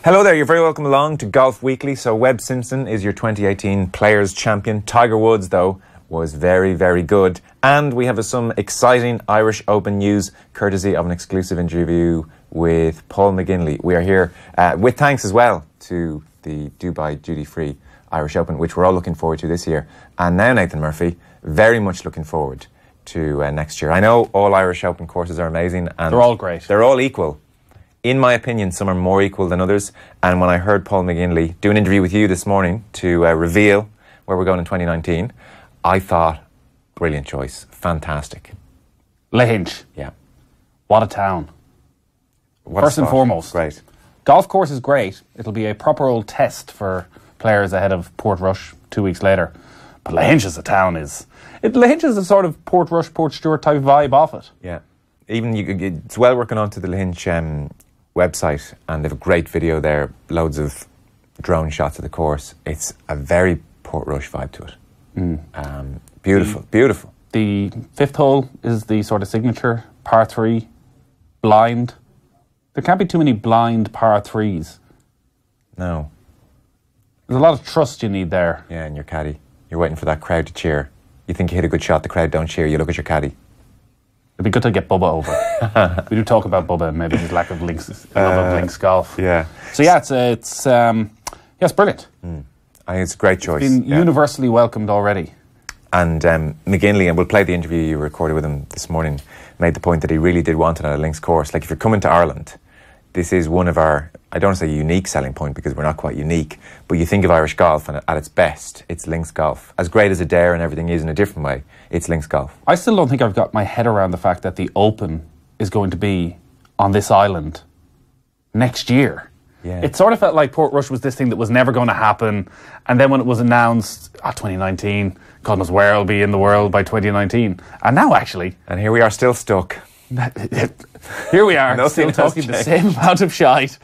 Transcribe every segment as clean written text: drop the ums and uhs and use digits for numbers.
Hello there, you're very welcome along to Golf Weekly. So Webb Simpson is your 2018 Players Champion. Tiger Woods, though, was very, very good. And we have some exciting Irish Open news, courtesy of an exclusive interview with Paul McGinley. We are here with thanks as well to the Dubai duty-free Irish Open, which we're all looking forward to this year. And now, Nathan Murphy, very much looking forward to next year. I know all Irish Open courses are amazing. And they're all great. They're all equal. In my opinion, some are more equal than others. And when I heard Paul McGinley do an interview with you this morning to reveal where we're going in 2019, I thought, brilliant choice. Fantastic. Lahinch. Yeah. What a town. What First and foremost. Great. Golf course is great. It'll be a proper old test for players ahead of Portrush 2 weeks later. But Lahinch as a town is... Lahinch is a sort of Portrush, Portstewart type vibe off it. Yeah. Even it's well working onto the Lahinch website, and they have a great video there, loads of drone shots of the course. It's a very Portrush vibe to it. Beautiful, beautiful. The fifth hole is the sort of signature par 3, blind. There can't be too many blind par 3s. No. There's a lot of trust you need there. Yeah, and your caddy. You're waiting for that crowd to cheer. You think you hit a good shot, the crowd don't cheer. You look at your caddy. It'd be good to get Bubba over. We do talk about Bubba and maybe his lack of links, love of links golf. Yeah. So yeah, it's brilliant. I think it's a great choice. It's been universally welcomed already. And McGinley, and we'll play the interview you recorded with him this morning, made the point that he really did want it on a links course. Like, if you're coming to Ireland, this is one of our, I don't want to say unique selling point because we're not quite unique, but you think of Irish golf and at its best, it's links golf. As great as Adair and everything is in a different way, it's links golf. I still don't think I've got my head around the fact that the Open is going to be on this island next year. Yeah. It sort of felt like Portrush was this thing that was never going to happen. And then when it was announced, 2019, God knows where I'll be in the world by 2019. And now actually... And here we are still stuck. Here we are, still talking the same amount of shite.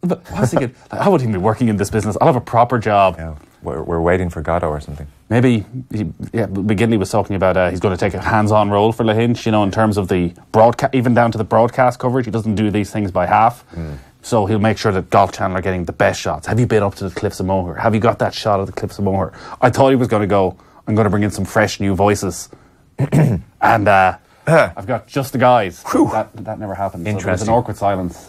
But I was thinking, I wouldn't even be working in this business. I'll have a proper job. Yeah, we're waiting for Godot or something. Maybe, McGinley was talking about he's going to take a hands-on role for Lahinch, in terms of the broadcast, even down to the broadcast coverage. He doesn't do these things by half. So he'll make sure that Golf Channel are getting the best shots. Have you been up to the Cliffs of Moher? Have you got that shot of the Cliffs of Moher? I thought he was going to go, I'm going to bring in some fresh new voices. And I've got just the guys. That never happened. Interesting. So there's an awkward silence.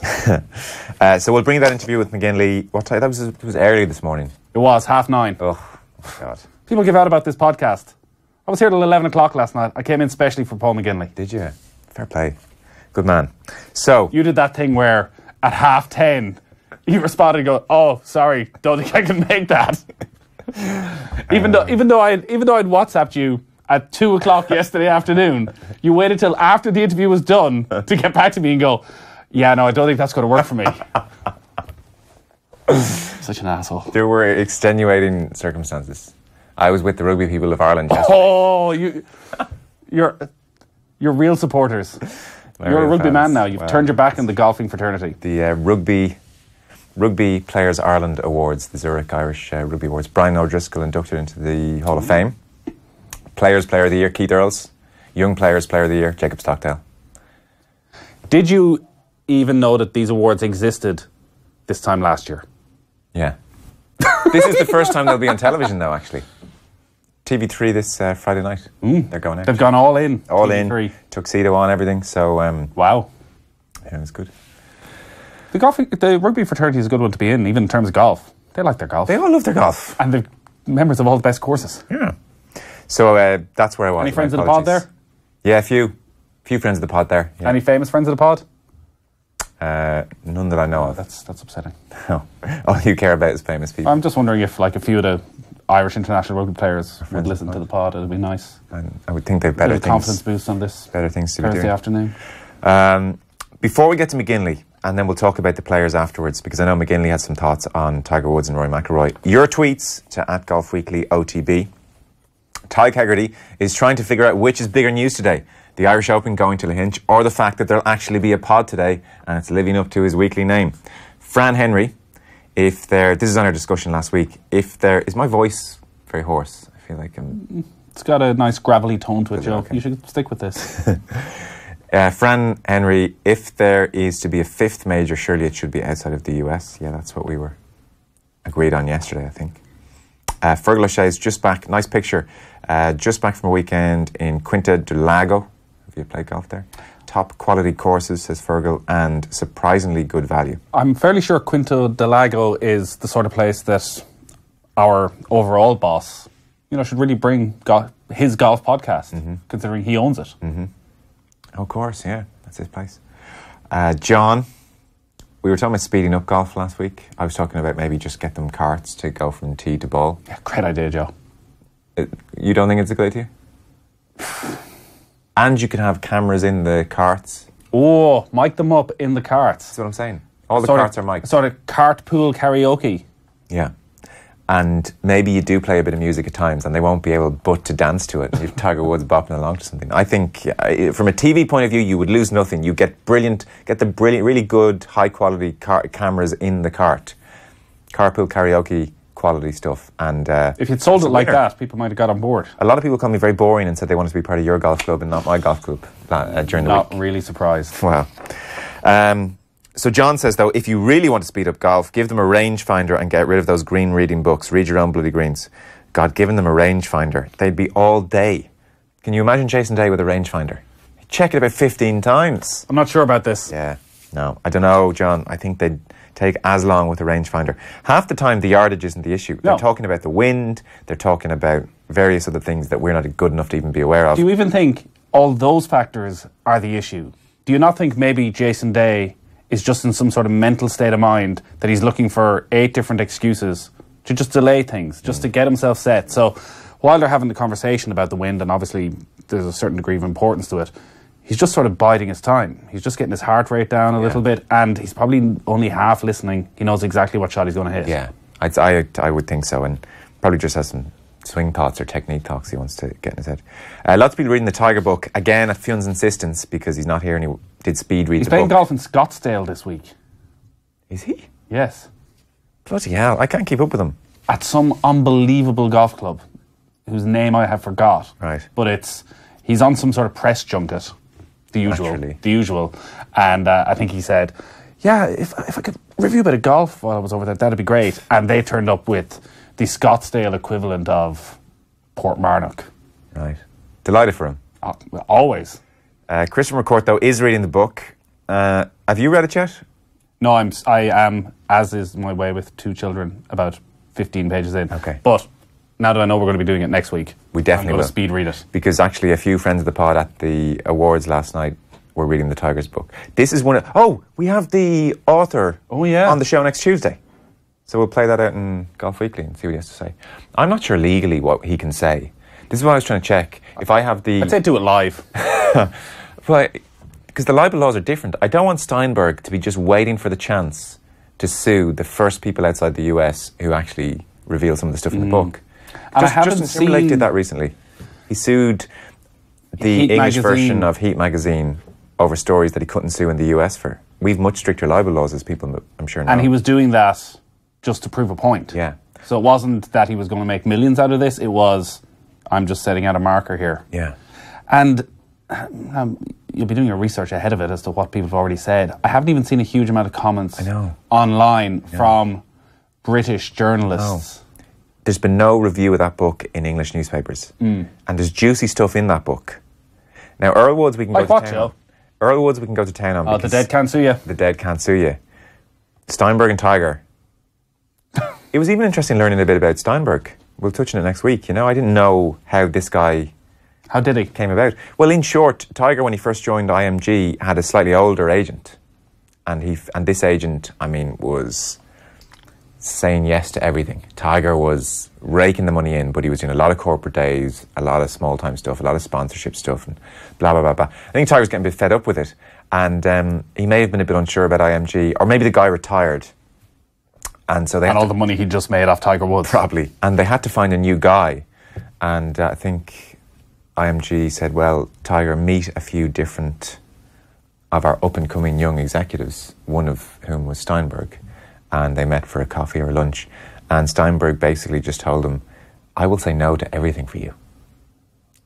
So we'll bring that interview with McGinley. What time? It was early this morning. It was 9:30. Oh, my God. People give out about this podcast. I was here till 11 o'clock last night. I came in specially for Paul McGinley. Did you? Fair play. Good man. So you did that thing where at 10:30 you responded and go, "Oh, sorry, don't think I can make that." even though I'd WhatsApped you at 2 o'clock yesterday afternoon, you waited till after the interview was done to get back to me and go, "Yeah, no, I don't think that's going to work for me." Such an asshole. There were extenuating circumstances. I was with the rugby people of Ireland yesterday. Oh, you're real supporters. You're a rugby fans. man now. You've turned your back on the golfing fraternity. The Rugby Players Ireland Awards, the Zurich Irish Rugby Awards. Brian O'Driscoll inducted into the Hall of Fame. Players Player of the Year, Keith Earls. Young Players Player of the Year, Jacob Stockdale. Did you even know that these awards existed this time last year? Yeah. This is the first time they'll be on television, though, actually. TV3 this Friday night. They're going out. They've gone all in. All TV3. in. Tuxedo on, everything. So, wow. Yeah, it was good. The rugby fraternity is a good one to be in, even in terms of golf. They like their golf. They all love their golf. And they're members of all the best courses. Yeah. So that's where I was. Any friends of the pod there? Yeah, a few friends of the pod there. Yeah. Any famous friends of the pod? None that I know of. That's upsetting. No. All you care about is famous people. I'm just wondering if a few of the Irish international rugby players would listen to the pod. It'd be nice. I would think they've better things. Confidence boost on this. Better things to be doing. Thursday afternoon. Before we get to McGinley, and then we'll talk about the players afterwards, because I know McGinley had some thoughts on Tiger Woods and Rory McIlroy. Your tweets to @GolfWeekly OTB. Ty Kegerty is trying to figure out which is bigger news today. The Irish Open going to Lahinch, or the fact that there'll actually be a pod today and it's living up to his weekly name. Fran Henry, this is on our discussion last week, is my voice very hoarse? I feel like It's got a nice gravelly tone to it, Joe. Okay. You should stick with this. Fran Henry, if there is to be a fifth major, surely it should be outside of the US. Yeah, that's what we were agreed on yesterday, I think. Fergal O'Shea's just back. Nice picture. Just back from a weekend in Quinta do Lago. Have you played golf there? Top quality courses, says Fergal, and surprisingly good value. I'm fairly sure Quinta do Lago is the sort of place that our overall boss, should really bring his golf podcast, considering he owns it. Of course, yeah. That's his place. John, we were talking about speeding up golf last week. I was talking about maybe just get them carts to go from tee to ball. Yeah, great idea, Joe. You don't think it's a good idea? And you can have cameras in the carts. Oh, mic them up in the carts. That's what I'm saying. All the carts are mic'd. Sort of cartpool karaoke. Yeah. And maybe you do play a bit of music at times and they won't be able but to dance to it if Tiger Woods bopping along to something. I think from a TV point of view, you would lose nothing. You get the really good, high quality cameras in the cart. Carpool karaoke quality stuff. And if you'd sold it like that, people might have got on board. A lot of people called me very boring and said they wanted to be part of your golf club and not my golf club during the week. Not really surprised. Wow. So John says, though, if you really want to speed up golf, give them a rangefinder and get rid of those green reading books. Read your own bloody greens. God, giving them a rangefinder, they'd be all day. Can you imagine Jason Day with a rangefinder? He'd check it about 15 times. I'm not sure about this. Yeah, no, I don't know, John. I think they'd take as long with a rangefinder. Half the time, the yardage isn't the issue. They're talking about the wind. They're talking about various other things that we're not good enough to even be aware of. Do you even think all those factors are the issue? Do you not think maybe Jason Day is just in some sort of mental state of mind that he's looking for 8 different excuses to just delay things, just to get himself set? So while they're having the conversation about the wind, and obviously there's a certain degree of importance to it, he's just sort of biding his time. He's just getting his heart rate down a little bit, and he's probably only half listening. He knows exactly what shot he's going to hit. Yeah, I would think so, and probably just has some swing thoughts or technique thoughts he wants to get in his head. Lots of people reading the Tiger book, again at Fion's insistence, because he's not here and he did speed read He's the playing book. golf in Scottsdale this week. Is he? Yes. Bloody hell, I can't keep up with him. At some unbelievable golf club, whose name I have forgot. Right. But he's on some sort of press junket, the usual. And I think he said, yeah, if I could review a bit of golf while I was over there, that'd be great. And they turned up with the Scottsdale equivalent of Portmarnock. Right. Delighted for him. Always. Christian McCourt, though, is reading the book. Have you read it yet? No, I am, as is my way with 2 children, about 15 pages in. Okay. But now that I know we're going to be doing it next week, we definitely I'm going will to speed read it. Because actually a few friends of the pod at the awards last night were reading the Tigers book. This is one of... Oh, we have the author on the show next Tuesday. So we'll play that out in Golf Weekly and see what he has to say. I'm not sure legally what he can say. This is what I was trying to check. If I have the... I'd say do it live. Because the libel laws are different. I don't want Steinberg to be just waiting for the chance to sue the first people outside the US who actually reveal some of the stuff in the book. And I haven't Justin Timberlake did that recently. He sued the Heat English magazine. version of Heat magazine over stories that he couldn't sue in the US for. We've much stricter libel laws as people, I'm sure, know. And he was doing that just to prove a point. Yeah. So it wasn't that he was going to make millions out of this. It was, I'm just setting out a marker here. Yeah. And you'll be doing your research ahead of it as to what people have already said. I haven't even seen a huge amount of comments online from British journalists. No. There's been no review of that book in English newspapers. And there's juicy stuff in that book. Now, Earl Woods we can go to town on. Earl Woods we can go to town on. Oh, the dead can't sue you. The dead can't sue you. Steinberg and Tiger. It was even interesting learning a bit about Steinberg. We'll touch on it next week. I didn't know how this guy... How did he? Came about. Well, in short, Tiger, when he first joined IMG, had a slightly older agent. And this agent, was saying yes to everything. Tiger was raking the money in, but he was doing a lot of corporate days, a lot of small-time stuff, a lot of sponsorship stuff, and blah, blah, blah, blah. I think Tiger's getting a bit fed up with it. And he may have been a bit unsure about IMG, or maybe the guy retired. And so all the money he just made off Tiger Woods. Probably. And they had to find a new guy. And I think IMG said, well, Tiger, meet a few different of our up-and-coming young executives, one of whom was Steinberg. And they met for a coffee or lunch. And Steinberg basically just told him, I will say no to everything for you.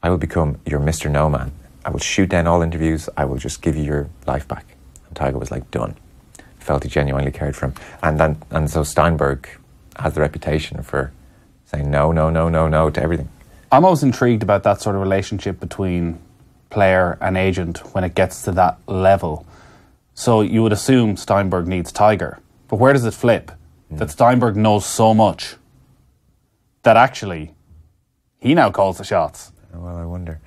I will become your Mr. No Man. I will shoot down all interviews. I will just give you your life back. And Tiger was like, done. Felt he genuinely cared for him. And so Steinberg has the reputation for saying no to everything. I'm always intrigued about that sort of relationship between player and agent when it gets to that level. So you would assume Steinberg needs Tiger. But where does it flip? That Steinberg knows so much that actually he now calls the shots. Well, I wonder.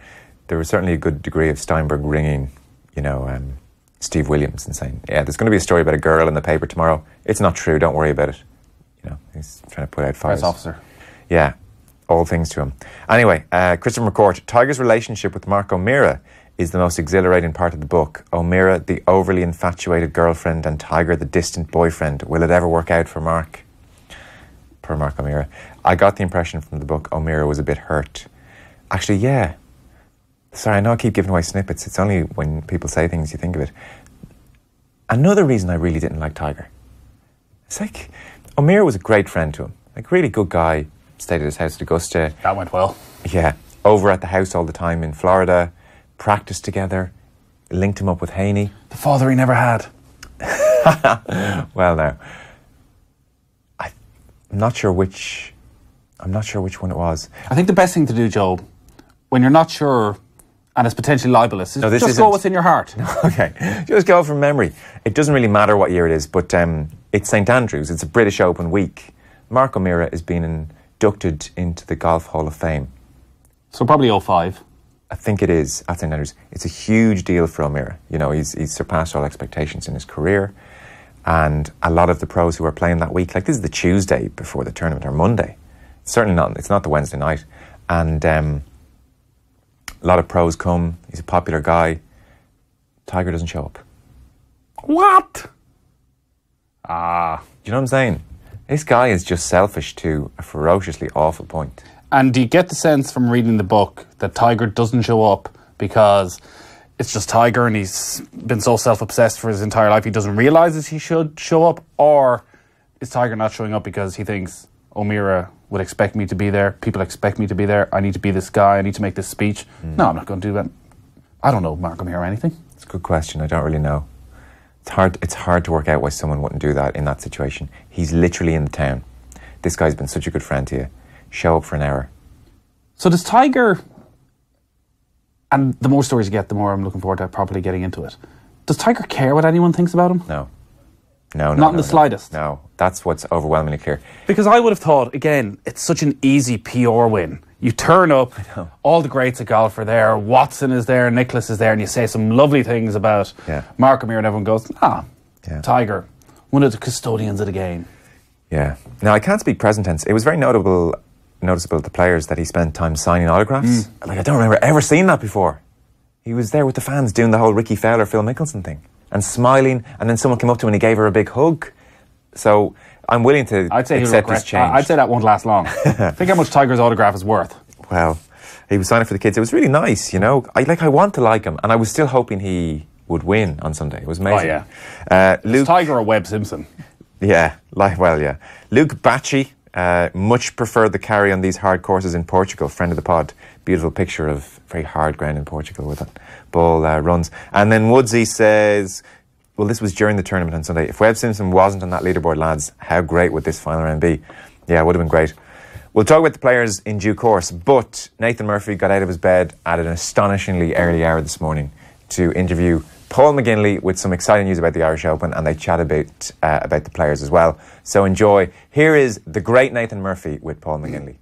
There was certainly a good degree of Steinberg ringing, Steve Williams and saying, yeah, there's going to be a story about a girl in the paper tomorrow. It's not true. Don't worry about it. He's trying to put out fires. Press officer. Yeah, all things to him. Anyway, Christopher McCourt, Tiger's relationship with Mark O'Meara is the most exhilarating part of the book. O'Meara, the overly infatuated girlfriend, and Tiger, the distant boyfriend. Will it ever work out for Mark? Poor Mark O'Meara. I got the impression from the book O'Meara was a bit hurt. Actually, yeah. Sorry, I know I keep giving away snippets. It's only when people say things you think of it. Another reason I really didn't like Tiger. It's like, O'Meara was a great friend to him. Like, really good guy. Stayed at his house at Augusta. That went well. Yeah. Over at the house all the time in Florida. Practiced together. Linked him up with Haney. The father he never had. Well, now, I'm not sure which one it was. I think the best thing to do, Joe, when you're not sure and it's potentially libelous, is just go what's in your heart. Okay, just go from memory. It doesn't really matter what year it is, but it's St Andrews. It's a British Open week. Mark O'Meara is being inducted into the Golf Hall of Fame. So probably 05. I think it is at St Andrews. It's a huge deal for O'Meara. He's surpassed all expectations in his career. And a lot of the pros who are playing that week, like this is the Tuesday before the tournament, or Monday. It's not the Wednesday night. And a lot of pros come. He's a popular guy. Tiger doesn't show up. What? Do you know what I'm saying? This guy is just selfish to a ferociously awful point. And do you get the sense from reading the book that Tiger doesn't show up because it's just Tiger and he's been so self-obsessed for his entire life he doesn't realise he should show up? Or is Tiger not showing up because he thinks O'Meara would expect me to be there, people expect me to be there, I need to be this guy, I need to make this speech? No, I'm not going to do that. I don't know Mark O'Meara or anything. It's a good question. I don't really know. It's hard to work out why someone wouldn't do that in that situation. He's literally in the town. This guy's been such a good friend to you. Show up for an hour. So does Tiger, and the more stories you get, the more I'm looking forward to properly getting into it. Does Tiger care what anyone thinks about him? No. Not in the slightest? No, that's what's overwhelmingly clear. Because I would have thought, again, it's such an easy PR win. You turn up, all the greats of golf are there, Watson is there, Nicklaus is there, and you say some lovely things about Mark O'Meara, and everyone goes, Tiger, one of the custodians of the game. Yeah. Now, I can't speak present tense. It was very noticeable to the players that he spent time signing autographs. Like, I don't remember ever seeing that before. He was there with the fans doing the whole Ricky Fowler, Phil Mickelson thing and smiling, and then someone came up to him and he gave her a big hug. So I'm willing to accept this change. I'd say that won't last long. Think how much Tiger's autograph is worth. Well, he was signing for the kids. It was really nice, I want to like him, and I was still hoping he would win on Sunday. It was amazing. Oh, yeah. Luke, Tiger or Webb Simpson? Yeah, Luke Bacci much preferred the carry on these hard courses in Portugal. Friend of the pod. Beautiful picture of very hard ground in Portugal with that ball runs. And then Woodsy says, well, this was during the tournament on Sunday. If Webb Simpson wasn't on that leaderboard, lads, how great would this final round be? Yeah, it would have been great. We'll talk about the players in due course, but Nathan Murphy got out of his bed at an astonishingly early hour this morning to interview Paul McGinley with some exciting news about the Irish Open, and they chat about the players as well. So enjoy. Here is the great Nathan Murphy with Paul McGinley.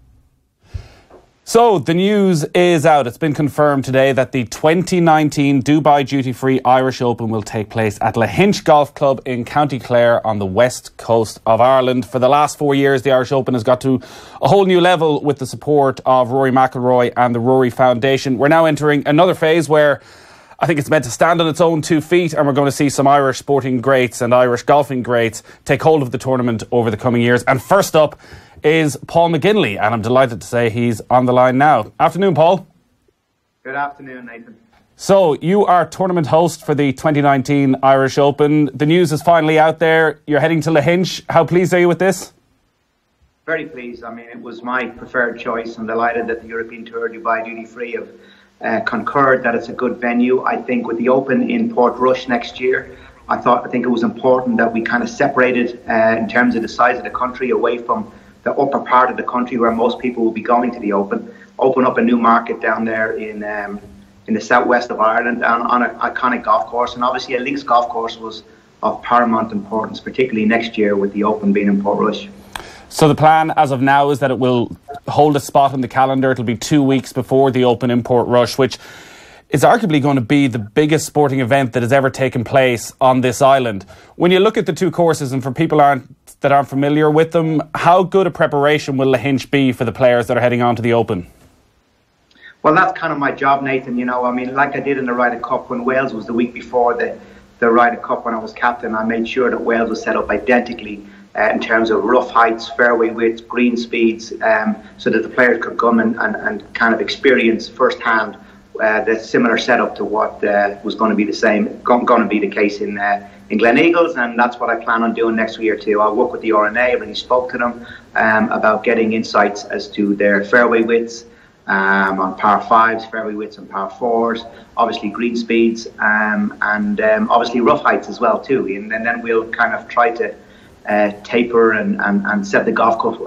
So the news is out. It's been confirmed today that the 2019 Dubai Duty-Free Irish Open will take place at Lahinch Golf Club in County Clare on the west coast of Ireland. For the last 4 years, the Irish Open has got to a whole new level with the support of Rory McIlroy and the Rory Foundation. We're now entering another phase where I think it's meant to stand on its own 2 feet, and we're going to see some Irish sporting greats and Irish golfing greats take hold of the tournament over the coming years. And first up is Paul McGinley, and I'm delighted to say he's on the line now. Afternoon, Paul. Good afternoon, Nathan. So, you are tournament host for the 2019 Irish Open. The news is finally out there. You're heading to Lahinch. How pleased are you with this? Very pleased. I mean, it was my preferred choice. I'm delighted that the European Tour Dubai Duty Free have concurred that it's a good venue. I think with the Open in Portrush next year, I think it was important that we kind of separated in terms of the size of the country away from the upper part of the country where most people will be going to the Open. Open up a new market down there in the southwest of Ireland on an iconic golf course, and obviously a links golf course was of paramount importance, particularly next year with the Open being in Portrush. So the plan as of now is that it will hold a spot in the calendar. It'll be 2 weeks before the Open in Portrush, which is arguably going to be the biggest sporting event that has ever taken place on this island. When you look at the two courses, and for people that aren't familiar with them, how good a preparation will Lahinch be for the players that are heading on to the Open? Well, that's kind of my job, Nathan. I mean, like I did in the Ryder Cup when Wales was the week before the Ryder Cup when I was captain, I made sure that Wales was set up identically in terms of rough heights, fairway widths, green speeds, so that the players could come and kind of experience firsthand the similar setup to what was going to be the case in Glen Eagles, and that's what I plan on doing next year too. I'll work with the RNA. I really spoke to them about getting insights as to their fairway widths on par 5s, fairway widths on par 4s, obviously green speeds, and obviously rough heights as well too. And then we'll kind of try to taper and set the golf course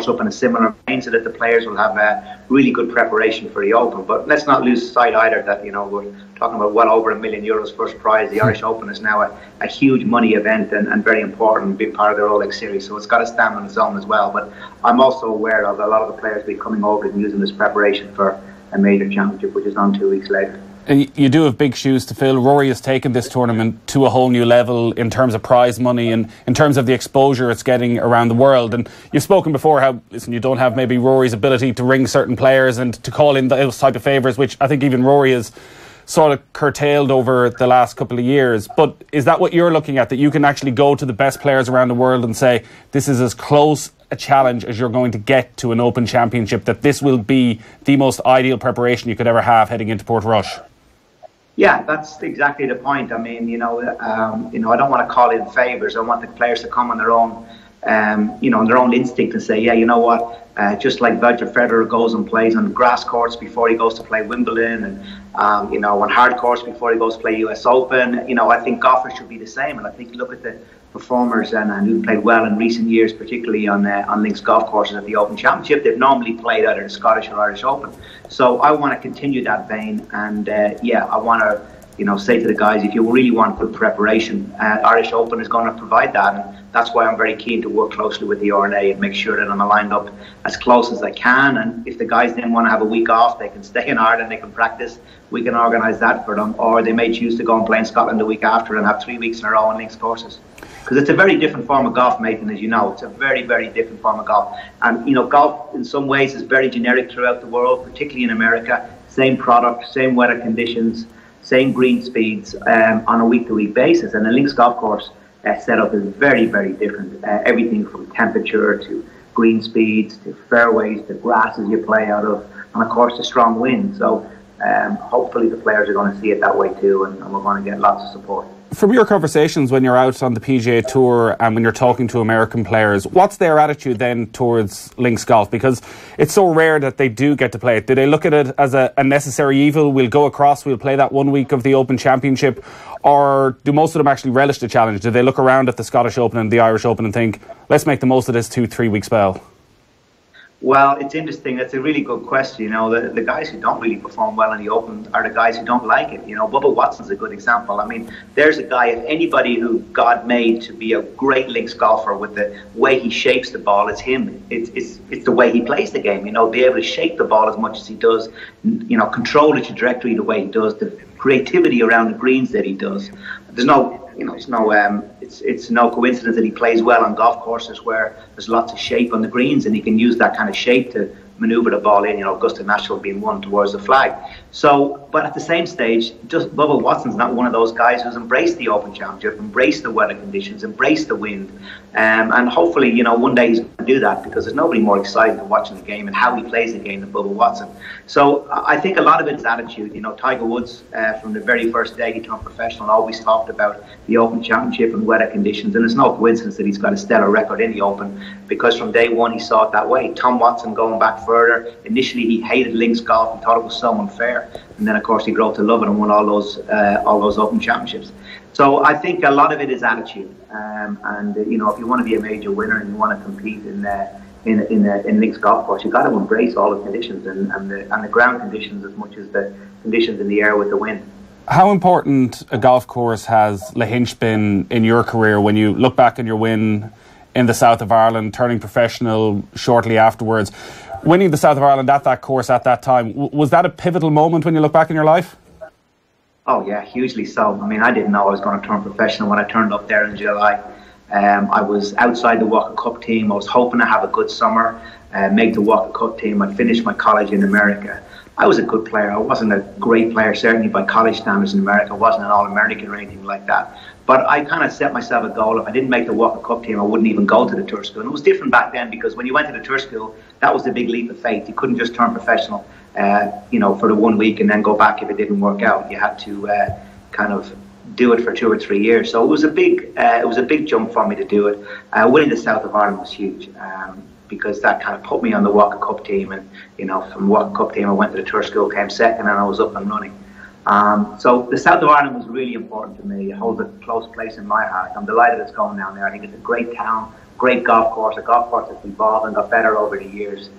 up in a similar vein so that the players will have a really good preparation for the Open. But let's not lose sight either that we're talking about well over €1 million first prize. The Irish Open is now a huge money event and very important, big part of the Rolex series, so it's got to stand on its own as well. But I'm also aware of a lot of the players be coming over and using this preparation for a major championship, which is on 2 weeks later. And you do have big shoes to fill. Rory has taken this tournament to a whole new level in terms of prize money and in terms of the exposure it's getting around the world. And you've spoken before how, listen, you don't have maybe Rory's ability to ring certain players and to call in those type of favours, which I think even Rory has sort of curtailed over the last couple of years. But is that what you're looking at, that you can actually go to the best players around the world and say, this is as close a challenge as you're going to get to an Open Championship, that this will be the most ideal preparation you could ever have heading into Portrush? Yeah, that's exactly the point. I mean, I don't want to call in favours. I want the players to come on their own, on their own instinct and say, yeah, you know what, just like Roger Federer goes and plays on grass courts before he goes to play Wimbledon and, on hard courts before he goes to play US Open, I think golfers should be the same. And I think look at the performers and who played well in recent years, particularly on links golf courses at the Open Championship. They've normally played either the Scottish or Irish Open. So I want to continue that vein, and I want to say to the guys, if you really want good preparation, Irish Open is going to provide that, and that's why I'm very keen to work closely with the RNA and make sure that I'm aligned up as close as I can. And if the guys then want to have a week off, they can stay in Ireland, they can practice, we can organise that for them, or they may choose to go and play in Scotland the week after and have 3 weeks in a row on links courses. Because it's a very different form of golf, Nathan, as you know. It's a very, very different form of golf. And, golf in some ways is very generic throughout the world, particularly in America. Same product, same weather conditions, same green speeds on a week-to-week basis. And the links golf course setup is very, very different. Everything from temperature to green speeds to fairways to grasses you play out of, and of course the strong wind. So hopefully the players are going to see it that way too, and we're going to get lots of support. From your conversations when you're out on the PGA Tour and when you're talking to American players, what's their attitude then towards links golf? Because it's so rare that they do get to play it. Do they look at it as a necessary evil? We'll go across, we'll play that 1 week of the Open Championship. Or do most of them actually relish the challenge? Do they look around at the Scottish Open and the Irish Open and think, let's make the most of this 2-3 week spell? Well, it's interesting. That's a really good question. The guys who don't really perform well in the Open are the guys who don't like it. Bubba Watson's a good example. I mean, there's a guy, if anybody who God made to be a great links golfer with the way he shapes the ball, it's him. It's the way he plays the game. Be able to shape the ball as much as he does, control the trajectory the way he does, the creativity around the greens that he does. There's no it's no coincidence that he plays well on golf courses where there's lots of shape on the greens, and he can use that kind of shape to manoeuvre the ball in, Augusta National being one towards the flag. So, but at the same stage, just Bubba Watson's not one of those guys who's embraced the Open Championship, embraced the weather conditions, embraced the wind. And hopefully, one day he's going to do that, because there's nobody more excited than watching the game and how he plays the game than Bubba Watson. So I think a lot of it is attitude. Tiger Woods, from the very first day he turned professional, always talked about the Open Championship and weather conditions. And it's no coincidence that he's got a stellar record in the Open, because from day one he saw it that way. Tom Watson, going back further. Initially, he hated links golf and thought it was so unfair, and then of course he grew to love it and won all those Open Championships. So I think a lot of it is attitude, and if you want to be a major winner and you want to compete in links golf course, you've got to embrace all the conditions and the ground conditions as much as the conditions in the air with the wind. How important a golf course has Lahinch been in your career when you look back on your win in the South of Ireland, turning professional shortly afterwards? Winning the South of Ireland at that course at that time, was that a pivotal moment when you look back in your life? Oh yeah, hugely so. I mean, I didn't know I was going to turn professional when I turned up there in July. I was outside the Walker Cup team. I was hoping to have a good summer, make the Walker Cup team. I'd finished my college in America. I was a good player. I wasn't a great player, certainly by college standards in America. I wasn't an All-American or anything like that. But I kind of set myself a goal. If I didn't make the Walker Cup team, I wouldn't even go to the tour school. And it was different back then, because when you went to the tour school, that was the big leap of faith. You couldn't just turn professional, for the 1 week and then go back if it didn't work out. You had to kind of do it for 2 or 3 years. So it was a big jump for me to do it. Winning the South of Ireland was huge. Because that kind of put me on the Walker Cup team, and from the Walker Cup team I went to the tour school, came second, and I was up and running. So the South of Ireland was really important to me. It holds a close place in my heart. I'm delighted it's going down there. I think it's a great town, great golf course, a golf course that's evolved and got better over the years.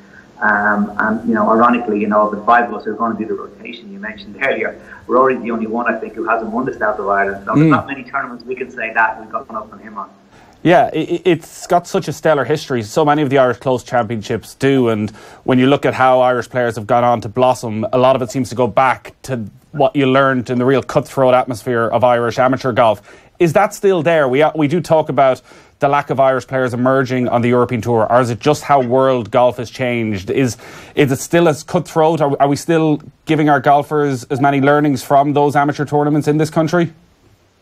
Ironically, the five of us are going to do the rotation you mentioned earlier. Rory's the only one, I think, who hasn't won the South of Ireland. So there's not many tournaments we can say that we've got one up on him on. Yeah, it's got such a stellar history. So many of the Irish Close Championships do, and when you look at how Irish players have gone on to blossom, a lot of it seems to go back to what you learned in the real cutthroat atmosphere of Irish amateur golf. Is that still there? We do talk about the lack of Irish players emerging on the European Tour, or is it just how world golf has changed? Is it still as cutthroat? Are we still giving our golfers as many learnings from those amateur tournaments in this country?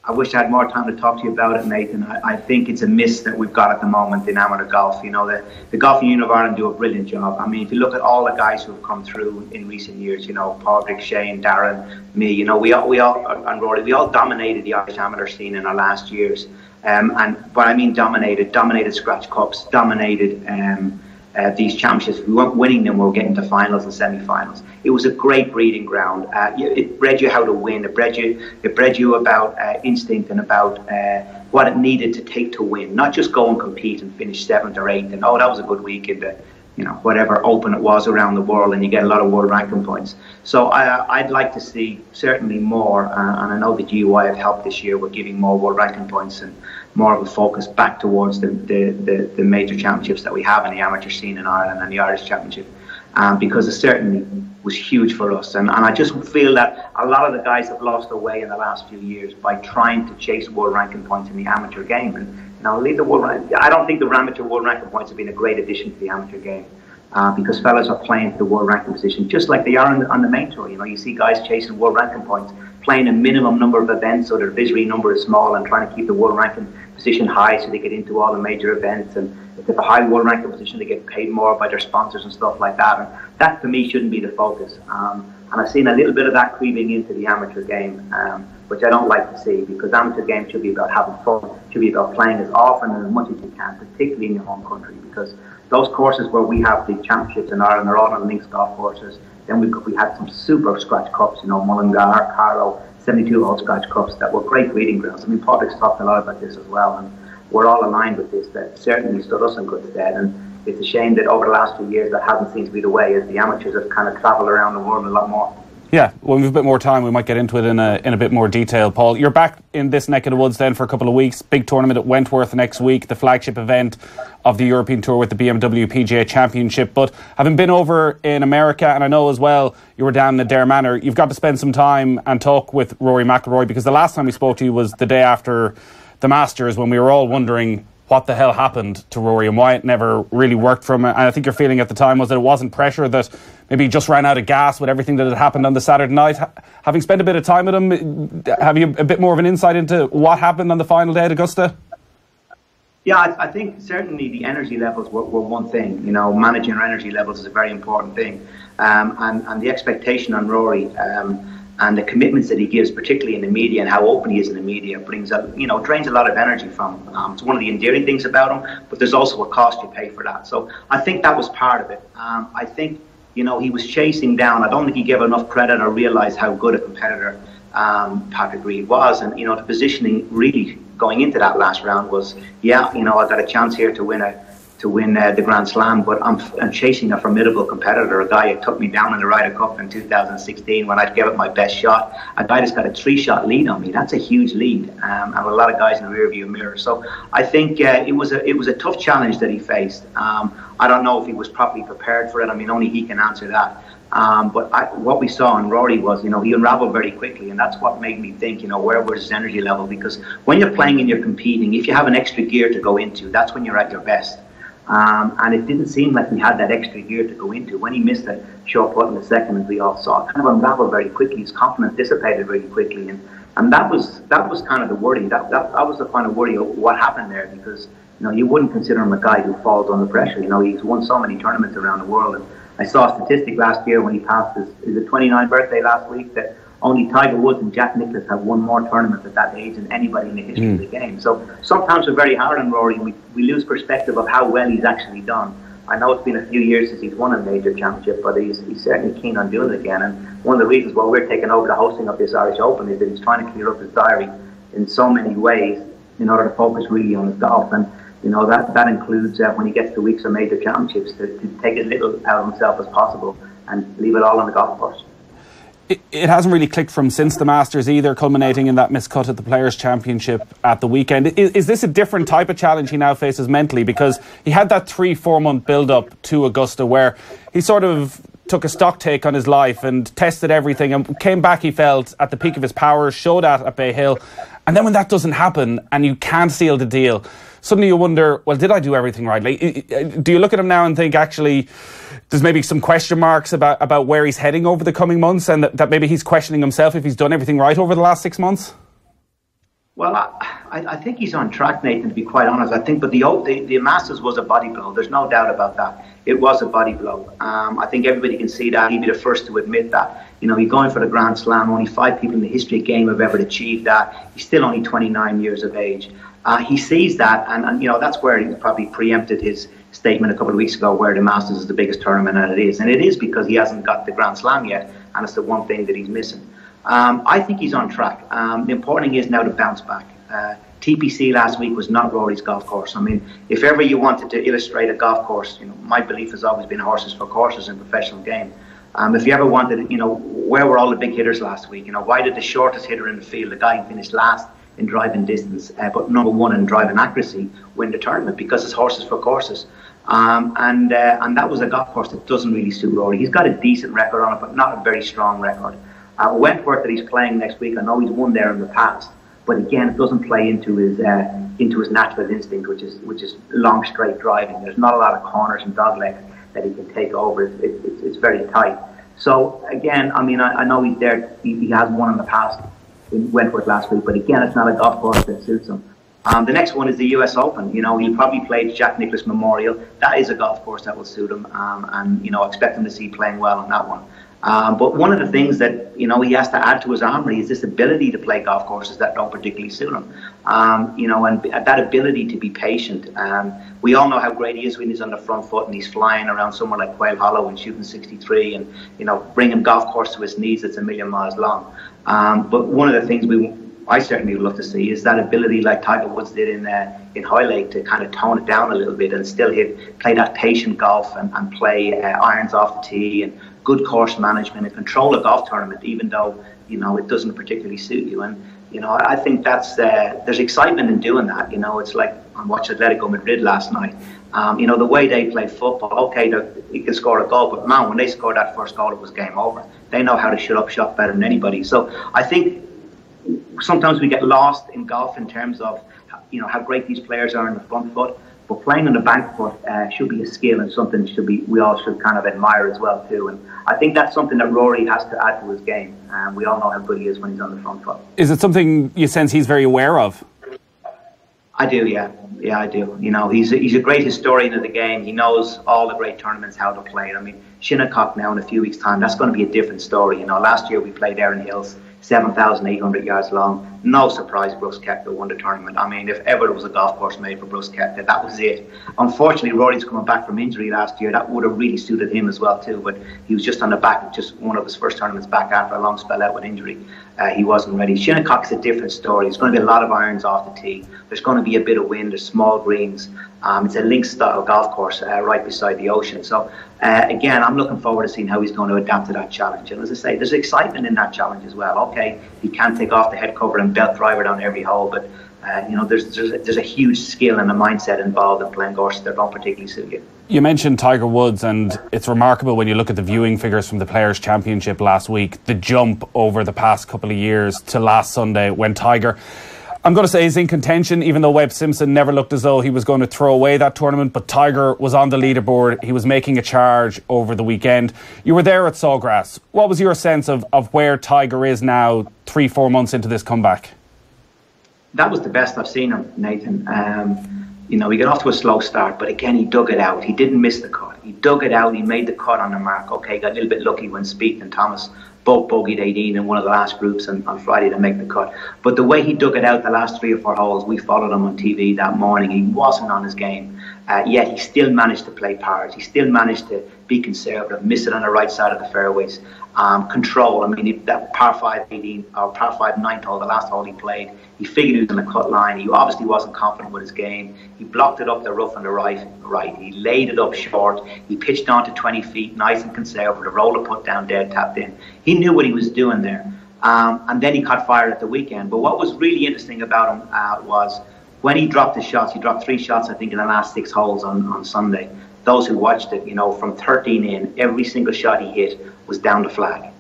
I wish I had more time to talk to you about it, Nathan. I think it's a miss that we've got at the moment in amateur golf. The Golfing Union of Ireland do a brilliant job. I mean, if you look at all the guys who have come through in recent years, Paul, Rick, Shane, Darren, me, we all, and Rory, we all dominated the Irish amateur scene in our last years. And what I mean dominated scratch cups, dominated these championships. We weren't winning them, we were getting to finals and semi-finals. It was a great breeding ground. It bred you how to win. It bred you about instinct and about what it needed to take to win. Not just go and compete and finish 7th or 8th and that was a good week in the whatever open it was around the world, and you get a lot of world ranking points. So I'd like to see certainly more, and I know the GUI have helped this year with giving more world ranking points and more of a focus back towards the major championships that we have in the amateur scene in Ireland and the Irish Championship, because it certainly was huge for us. And I just feel that a lot of the guys have lost their way in the last few years by trying to chase world ranking points in the amateur game. And leave the world ranking. I don't think the amateur world ranking points have been a great addition to the amateur game, because fellas are playing for the world ranking position just like they are on the main tour. You see guys chasing world ranking points, playing a minimum number of events so their visiting number is small, and trying to keep the world ranking position high so they get into all the major events. And if they have a high world ranking position, they get paid more by their sponsors and stuff like that. And that, to me, shouldn't be the focus. And I've seen a little bit of that creeping into the amateur game, which I don't like to see, because amateur game should be about having fun, should be about playing as often and as much as you can, particularly in your home country, because those courses where we have the championships in Ireland are all on links golf courses. Then we had some super scratch cups, Mullingar, Carlow, 72-hole scratch cups that were great breeding grounds. I mean, Patrick's talked a lot about this as well, and we're all aligned with this. That certainly stood us in good stead, and it's a shame that over the last few years that hasn't seemed to be the way, as the amateurs have kind of travelled around the world a lot more. Yeah, when we have a bit more time, we might get into it in a bit more detail. Paul, you're back in this neck of the woods then for a couple of weeks. Big tournament at Wentworth next week, the flagship event of the European Tour with the BMW PGA Championship. But having been over in America, and I know as well you were down in Adair Manor, you've got to spend some time and talk with Rory McIlroy, because the last time we spoke to you was the day after the Masters, when we were all wondering what the hell happened to Rory and why it never really worked for him. And I think your feeling at the time was that it wasn't pressure, that maybe he just ran out of gas with everything that had happened on the Saturday night. Having spent a bit of time with him, have you a bit more of an insight into what happened on the final day at Augusta? Yeah, I think certainly the energy levels were one thing. Managing our energy levels is a very important thing. And the expectation on Rory, and the commitments that he gives, particularly in the media, and how open he is in the media, drains a lot of energy from him. It's one of the endearing things about him, but there's also a cost you pay for that. So I think that was part of it. I think, he was chasing down. I don't think he gave enough credit or realised how good a competitor Patrick Reed was. And, the positioning really going into that last round was, I got a chance here to win the Grand Slam, but I'm chasing a formidable competitor, a guy who took me down in the Ryder Cup in 2016 when I gave it my best shot, a guy that's got a 3-shot lead on me. That's a huge lead, and a lot of guys in the rearview mirror. So I think it was a tough challenge that he faced. I don't know if he was properly prepared for it. I mean, only he can answer that. But what we saw in Rory was, he unraveled very quickly, and that's what made me think, where was his energy level? Because when you're playing and you're competing, if you have an extra gear to go into, that's when you're at your best. And it didn't seem like he had that extra gear to go into. When he missed that short putt in the second, as we all saw, it kind of unraveled very quickly. His confidence dissipated really quickly, and that was kind of the worry. That was the kind of worry of what happened there, because you wouldn't consider him a guy who falls under pressure. He's won so many tournaments around the world. And I saw a statistic last year when he passed his 29th birthday last week that only Tiger Woods and Jack Nicklaus have won more tournaments at that age than anybody in the history of the game. So sometimes we're very hard on Rory. We lose perspective of how well he's actually done. I know it's been a few years since he's won a major championship, but he's certainly keen on doing it again. And one of the reasons why we're taking over the hosting of this Irish Open is that he's trying to clear up his diary in so many ways in order to focus really on his golf. And that includes when he gets to weeks of major championships to take as little out of himself as possible and leave it all on the golf course. It hasn't really clicked from since the Masters either, culminating in that miscut at the Players' Championship at the weekend. Is this a different type of challenge he now faces mentally? Because he had that 3-4 month build-up to Augusta where he sort of took a stock take on his life and tested everything and came back, he felt, at the peak of his powers, showed that at Bay Hill. And then when that doesn't happen and you can't seal the deal, suddenly you wonder, well, did I do everything right? Do you look at him now and think, actually, there's maybe some question marks about where he's heading over the coming months, and that maybe he's questioning himself if he's done everything right over the last 6 months? Well, I think he's on track, Nathan, to be quite honest. I think, but the Masters was a body blow. There's no doubt about that. It was a body blow. I think everybody can see that. He'd be the first to admit that. He's going for the Grand Slam. Only 5 people in the history of the game have ever achieved that. He's still only 29 years of age. He sees that, and that's where he probably preempted his statement a couple of weeks ago, where the Masters is the biggest tournament, and it is because he hasn't got the Grand Slam yet, and it's the one thing that he's missing. I think he's on track. The important thing is now to bounce back. TPC last week was not Rory's golf course. I mean, if ever you wanted to illustrate a golf course, my belief has always been horses for courses in professional game. If you ever wanted, where were all the big hitters last week? Why did the shortest hitter in the field, the guy who finished last in driving distance, but number 1 in driving accuracy, win the tournament? Because it's horses for courses. And that was a golf course that doesn't really suit Rory. He's got a decent record on it, but not a very strong record. Wentworth, that he's playing next week, I know he's won there in the past, but again, it doesn't play into his natural instinct, which is long straight driving. There's not a lot of corners and doglegs that he can take over. It's very tight. So again, I mean, I know he's there. He has won in the past in Wentworth last week, but again, it's not a golf course that suits him. The next one is the US Open. He'll probably play Jack Nicklaus Memorial. That is a golf course that will suit him, and expect him to see playing well on that one. But one of the things that he has to add to his armory is this ability to play golf courses that don't particularly suit him. And that ability to be patient. We all know how great he is when he's on the front foot and he's flying around somewhere like Quail Hollow and shooting 63, and bringing golf course to his knees that's 1,000,000 miles long. But one of the things I certainly would love to see is that ability, like Tiger Woods did in Hoylake, to kind of tone it down a little bit and still play that patient golf and play irons off the tee and good course management and control a golf tournament, even though it doesn't particularly suit you. And I think that's there's excitement in doing that. It's like I watched Atletico Madrid last night. The way they play football, okay, you can score a goal, but man, when they scored that first goal, it was game over. They know how to shut up shop better than anybody. So I think sometimes we get lost in golf in terms of how great these players are in the front foot, but playing on the back foot should be a skill and something we all should kind of admire as well too. And I think that's something that Rory has to add to his game. We all know how good he is when he's on the front foot. Is it something you sense he's very aware of? I do, yeah. Yeah, I do. You know, he's a great historian of the game. He knows all the great tournaments, how to play it. I mean, Shinnecock now in a few weeks' time, that's going to be a different story. You know, last year we played Erin Hills, 7,800 yards long. No surprise Brooks Koepka won the tournament. I mean, if ever there was a golf course made for Brooks Koepka, that was it. Unfortunately, Rory's coming back from injury last year. That would have really suited him as well too, but he was just on the back of just one of his first tournaments back after a long spell out with injury. He wasn't ready. Shinnecock's a different story. There's going to be a lot of irons off the tee. There's going to be a bit of wind. There's small greens. It's a links-style golf course right beside the ocean. So, again, I'm looking forward to seeing how he's going to adapt to that challenge. And as I say, there's excitement in that challenge as well. Okay, he can't take off the head cover and belt driver down every hole, but you know, there's a huge skill and a mindset involved in playing courses that don't particularly suit you. You mentioned Tiger Woods, and it's remarkable when you look at the viewing figures from the Players' Championship last week, the jump over the past couple of years to last Sunday when Tiger, I'm going to say, is in contention, even though Webb Simpson never looked as though he was going to throw away that tournament, but Tiger was on the leaderboard. He was making a charge over the weekend. You were there at Sawgrass. What was your sense of where Tiger is now 3-4 months into this comeback? That was the best I've seen him, Nathan. You know, he got off to a slow start, but again, he dug it out. He didn't miss the cut. He dug it out. He made the cut on the mark. Okay, got a little bit lucky when Spieth and Thomas both bogeyed 18 in one of the last groups on Friday to make the cut. But the way he dug it out the last 3 or 4 holes, we followed him on TV that morning. He wasn't on his game. Yet he still managed to play pars. He still managed to be conservative, miss it on the right side of the fairways. Control. I mean, that par 5 18 or par 5 9th hole, the last hole he played, he figured he was on the cut line. He obviously wasn't confident with his game. He blocked it up the rough on the right. He laid it up short. He pitched on to 20 feet, nice and conservative. Roller put down dead, tapped in. He knew what he was doing there. And then he caught fire at the weekend. But what was really interesting about him was when he dropped the shots. He dropped 3 shots, I think, in the last 6 holes on Sunday. Those who watched it, you know, from 13 in, every single shot he hit was down the flag.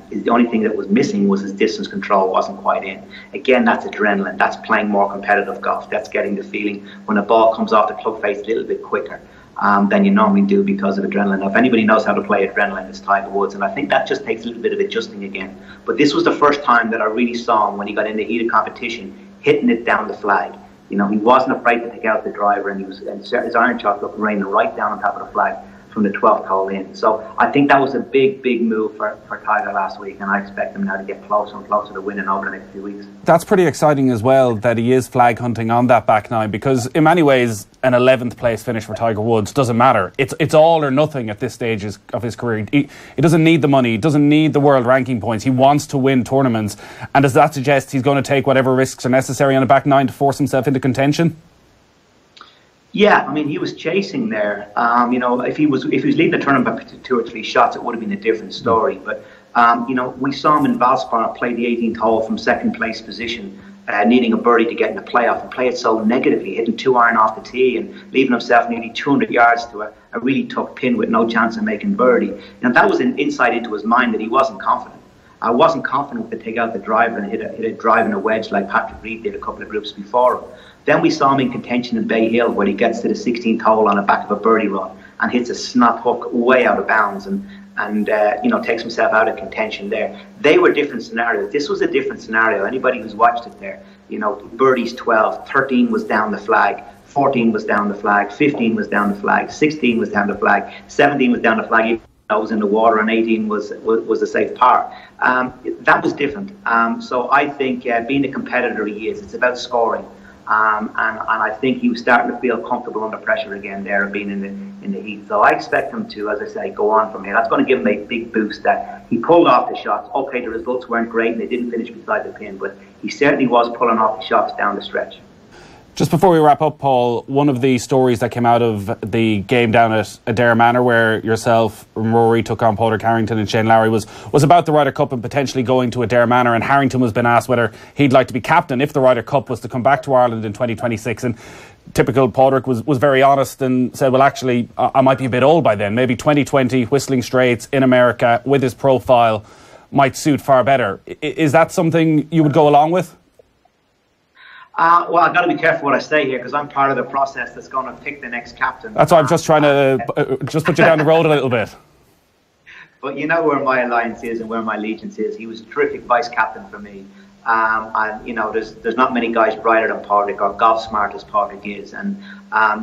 The only thing that was missing was his distance control wasn't quite in. Again, that's adrenaline. That's playing more competitive golf. That's getting the feeling when a ball comes off the club face a little bit quicker than you normally do because of adrenaline. Now, if anybody knows how to play adrenaline, it's Tiger Woods, and I think that just takes a little bit of adjusting again. But this was the first time that I really saw him when he got in the heat of competition, hitting it down the flag. You know, he wasn't afraid to take out the driver, and his iron shot looked raining right down on top of the flag from the 12th hole in. So I think that was a big move for Tiger last week, and I expect him now to get closer and closer to winning over the next few weeks. That's pretty exciting as well that he is flag hunting on that back nine, because in many ways an 11th place finish for Tiger Woods doesn't matter. It's all or nothing at this stage of his career. He doesn't need the money, he doesn't need the world ranking points. He wants to win tournaments, and does that suggest he's going to take whatever risks are necessary on a back nine to force himself into contention? Yeah, I mean, he was chasing there. You know, if he was leading the tournament by 2 or 3 shots, it would have been a different story. But you know, we saw him in Valspar play the 18th hole from second place position, needing a birdie to get in the playoff, and play it so negatively, hitting 2 iron off the tee and leaving himself nearly 200 yards to a really tough pin with no chance of making birdie. And that was an insight into his mind that he wasn't confident. I wasn't confident to take out the driver and hit a drive and a wedge like Patrick Reed did a couple of groups before him. Then we saw him in contention in Bay Hill, where he gets to the 16th hole on the back of a birdie run and hits a snap hook way out of bounds and you know, takes himself out of contention there. They were different scenarios. This was a different scenario. Anybody who's watched it there, you know, birdies 12, 13 was down the flag, 14 was down the flag, 15 was down the flag, 16 was down the flag, 17 was down the flag. I was in the water, and 18 was a safe par. That was different. So I think being the competitor he is, it's about scoring. And I think he was starting to feel comfortable under pressure again there and being in the heat. So I expect him to, as I say, go on from here. That's going to give him a big boost. That he pulled off the shots. Okay, the results weren't great and they didn't finish beside the pin, but he certainly was pulling off the shots down the stretch. Just before we wrap up, Paul, one of the stories that came out of the game down at Adair Manor, where yourself and Rory took on Padraig Harrington and Shane Lowry, was about the Ryder Cup and potentially going to Adair Manor. And Harrington was being asked whether he'd like to be captain if the Ryder Cup was to come back to Ireland in 2026. And typical Padraig was very honest and said, well, actually, I might be a bit old by then. Maybe 2020, Whistling Straits in America with his profile might suit far better. Is that something you would go along with? Well, I've got to be careful what I say here, because I'm part of the process that's going to pick the next captain. That's why I'm just trying to just put you down the road a little bit. But you know where my alliance is and where my allegiance is. He was a terrific vice captain for me. And there's not many guys brighter than Padraig or golf smart as Padraig is, and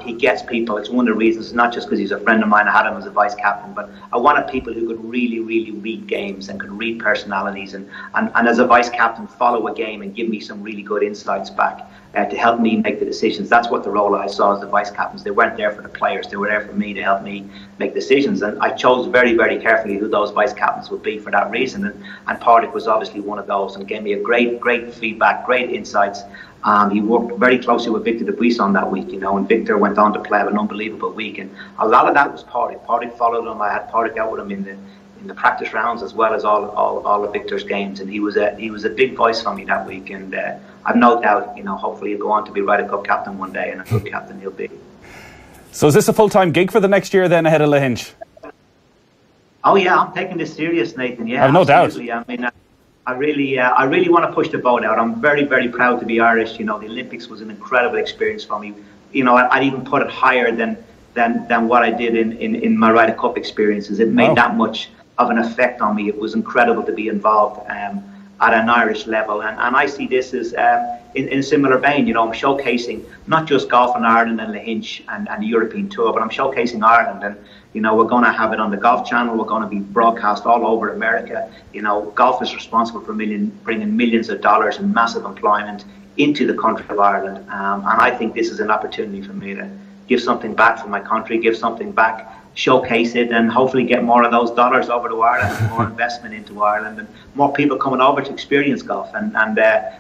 he gets people. It's one of the reasons, not just because he's a friend of mine. I had him as a vice captain, but I wanted people who could really, really read games and could read personalities, and as a vice captain, follow a game and give me some really good insights back to help me make the decisions. That's what the role I saw as the vice captains. They weren't there for the players; they were there for me to help me make decisions. And I chose very, very carefully who those vice captains would be for that reason. And Padraig was obviously one of those, and gave me a great feedback, great insights. He worked very closely with Victor Dubuisson that week, and Victor went on to play an unbelievable week. And a lot of that was Padraig. Padraig followed him. I had Padraig out with him in the practice rounds as well as all of Victor's games, and he was a big voice for me that week. And I've no doubt, hopefully he'll go on to be Ryder Cup captain one day, and a good captain he'll be. So is this a full-time gig for the next year then ahead of Lahinch? Oh yeah, I'm taking this serious, Nathan. Yeah, I've no doubt. I mean, I really want to push the boat out. I'm very, very proud to be Irish. The Olympics was an incredible experience for me. I'd even put it higher than what I did in my Ryder Cup experiences. It made that much of an effect on me. It was incredible to be involved at an Irish level, and I see this as in a similar vein. I'm showcasing not just golf in Ireland and Lahinch and the European Tour, but I'm showcasing Ireland. And we're going to have it on the Golf Channel. We're going to be broadcast all over America. Golf is responsible for bringing millions of dollars and massive employment into the country of Ireland. And I think this is an opportunity for me to give something back for my country, give something back, showcase it, and hopefully get more of those dollars over to Ireland, more investment into Ireland, and more people coming over to experience golf. And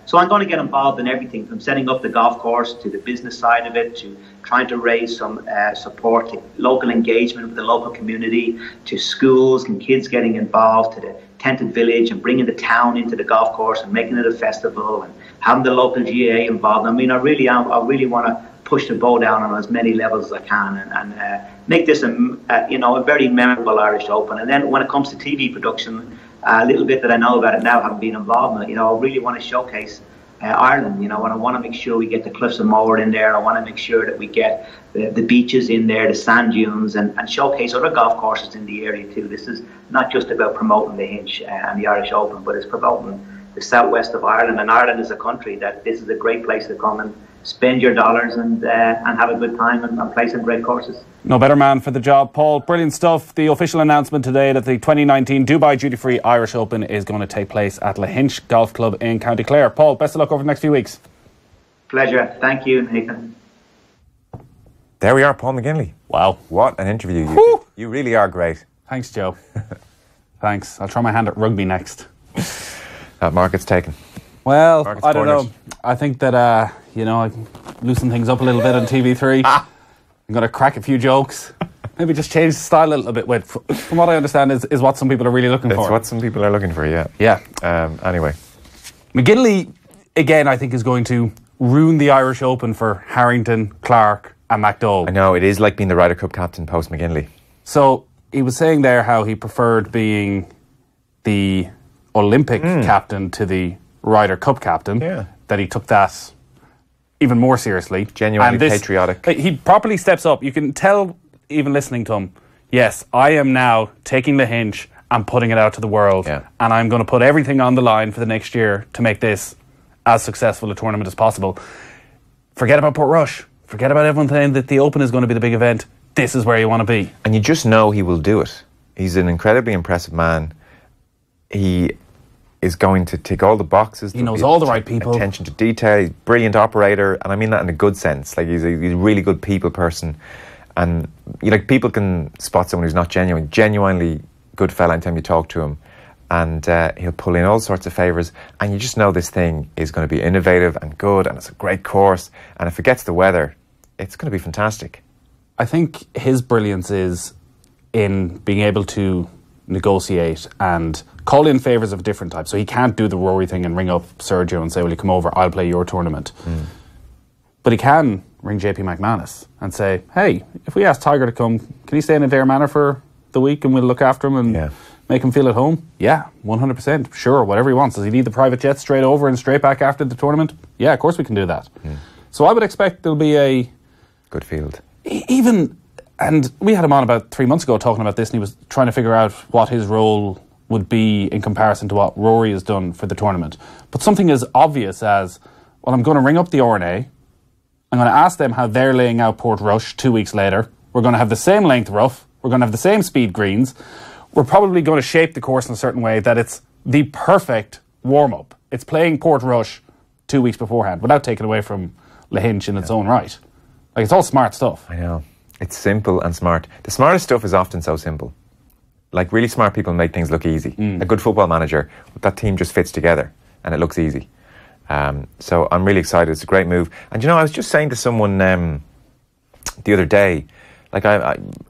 so I'm going to get involved in everything from setting up the golf course to the business side of it, to trying to raise some support to local engagement with the local community, to schools and kids getting involved, to the tented village and bringing the town into the golf course and making it a festival and having the local GAA involved. I mean, I really want to push the boat down on as many levels as I can and make this a very memorable Irish Open. And then when it comes to TV production, a little bit that I know about it now, having been involved in it, I really want to showcase Ireland, and I want to make sure we get the Cliffs of Moher in there. I want to make sure that we get the beaches in there, the sand dunes, and showcase other golf courses in the area too. This is not just about promoting the Hinch and the Irish Open, but it's promoting the southwest of Ireland. And Ireland is a country that this is a great place to come and spend your dollars and have a good time and play some great courses. No better man for the job, Paul. Brilliant stuff. The official announcement today that the 2019 Dubai Duty Free Irish Open is going to take place at Lahinch Golf Club in County Clare. Paul, best of luck over the next few weeks. Pleasure. Thank you, Nathan. There we are, Paul McGinley. Wow. What an interview. You really are great. Thanks, Joe. Thanks. I'll try my hand at rugby next. That market's taken. Well, Market's I don't cornered. know. I think that, I loosen things up a little bit on TV3. I'm going to crack a few jokes. Maybe just change the style a little bit. From what I understand is what some people are really looking for. That's what some people are looking for, yeah. Yeah. Anyway. McGinley, again, I think is going to ruin the Irish Open for Harrington, Clark and McDowell. I know, it is like being the Ryder Cup captain post McGinley. So he was saying there how he preferred being the Olympic captain to the Ryder Cup captain. Yeah. That he took that even more seriously. Genuinely patriotic. He properly steps up. You can tell, even listening to him, yes, I am now taking the Hinch and putting it out to the world. Yeah. And I'm going to put everything on the line for the next year to make this as successful a tournament as possible. Forget about Portrush. Forget about everyone saying that the Open is going to be the big event. This is where you want to be. And you just know he will do it. He's an incredibly impressive man. He is going to tick all the boxes. He knows all the right people. Attention to detail. He's a brilliant operator, and I mean that in a good sense. Like he's a really good people person, and people can spot someone who's not genuine. Genuinely good fella anytime you talk to him, and he'll pull in all sorts of favours. And you just know this thing is going to be innovative and good, and it's a great course. And if it gets the weather, it's going to be fantastic. I think his brilliance is in being able to negotiate and call in favours of a different type. So he can't do the Rory thing and ring up Sergio and say, will you come over, I'll play your tournament. But he can ring JP McManus and say, hey, if we ask Tiger to come, can he stay in Adair Manor for the week and we'll look after him and make him feel at home? Yeah, 100%. Sure, whatever he wants. Does he need the private jet straight over and straight back after the tournament? Yeah, of course we can do that. So I would expect there'll be a good field. And we had him on about 3 months ago talking about this, and he was trying to figure out what his role would be in comparison to what Rory has done for the tournament. But something as obvious as, well, I'm going to ring up the RNA, I'm going to ask them how they're laying out Portrush 2 weeks later. We're going to have the same length rough. We're going to have the same speed greens. We're probably going to shape the course in a certain way that it's the perfect warm-up. It's playing Portrush 2 weeks beforehand without taking away from Lahinch in its own right. Like, it's all smart stuff. I know. It's simple and smart. The smartest stuff is often so simple. Like, really smart people make things look easy. A good football manager, that team just fits together and it looks easy. So I'm really excited. It's a great move. And you know, I was just saying to someone the other day, like,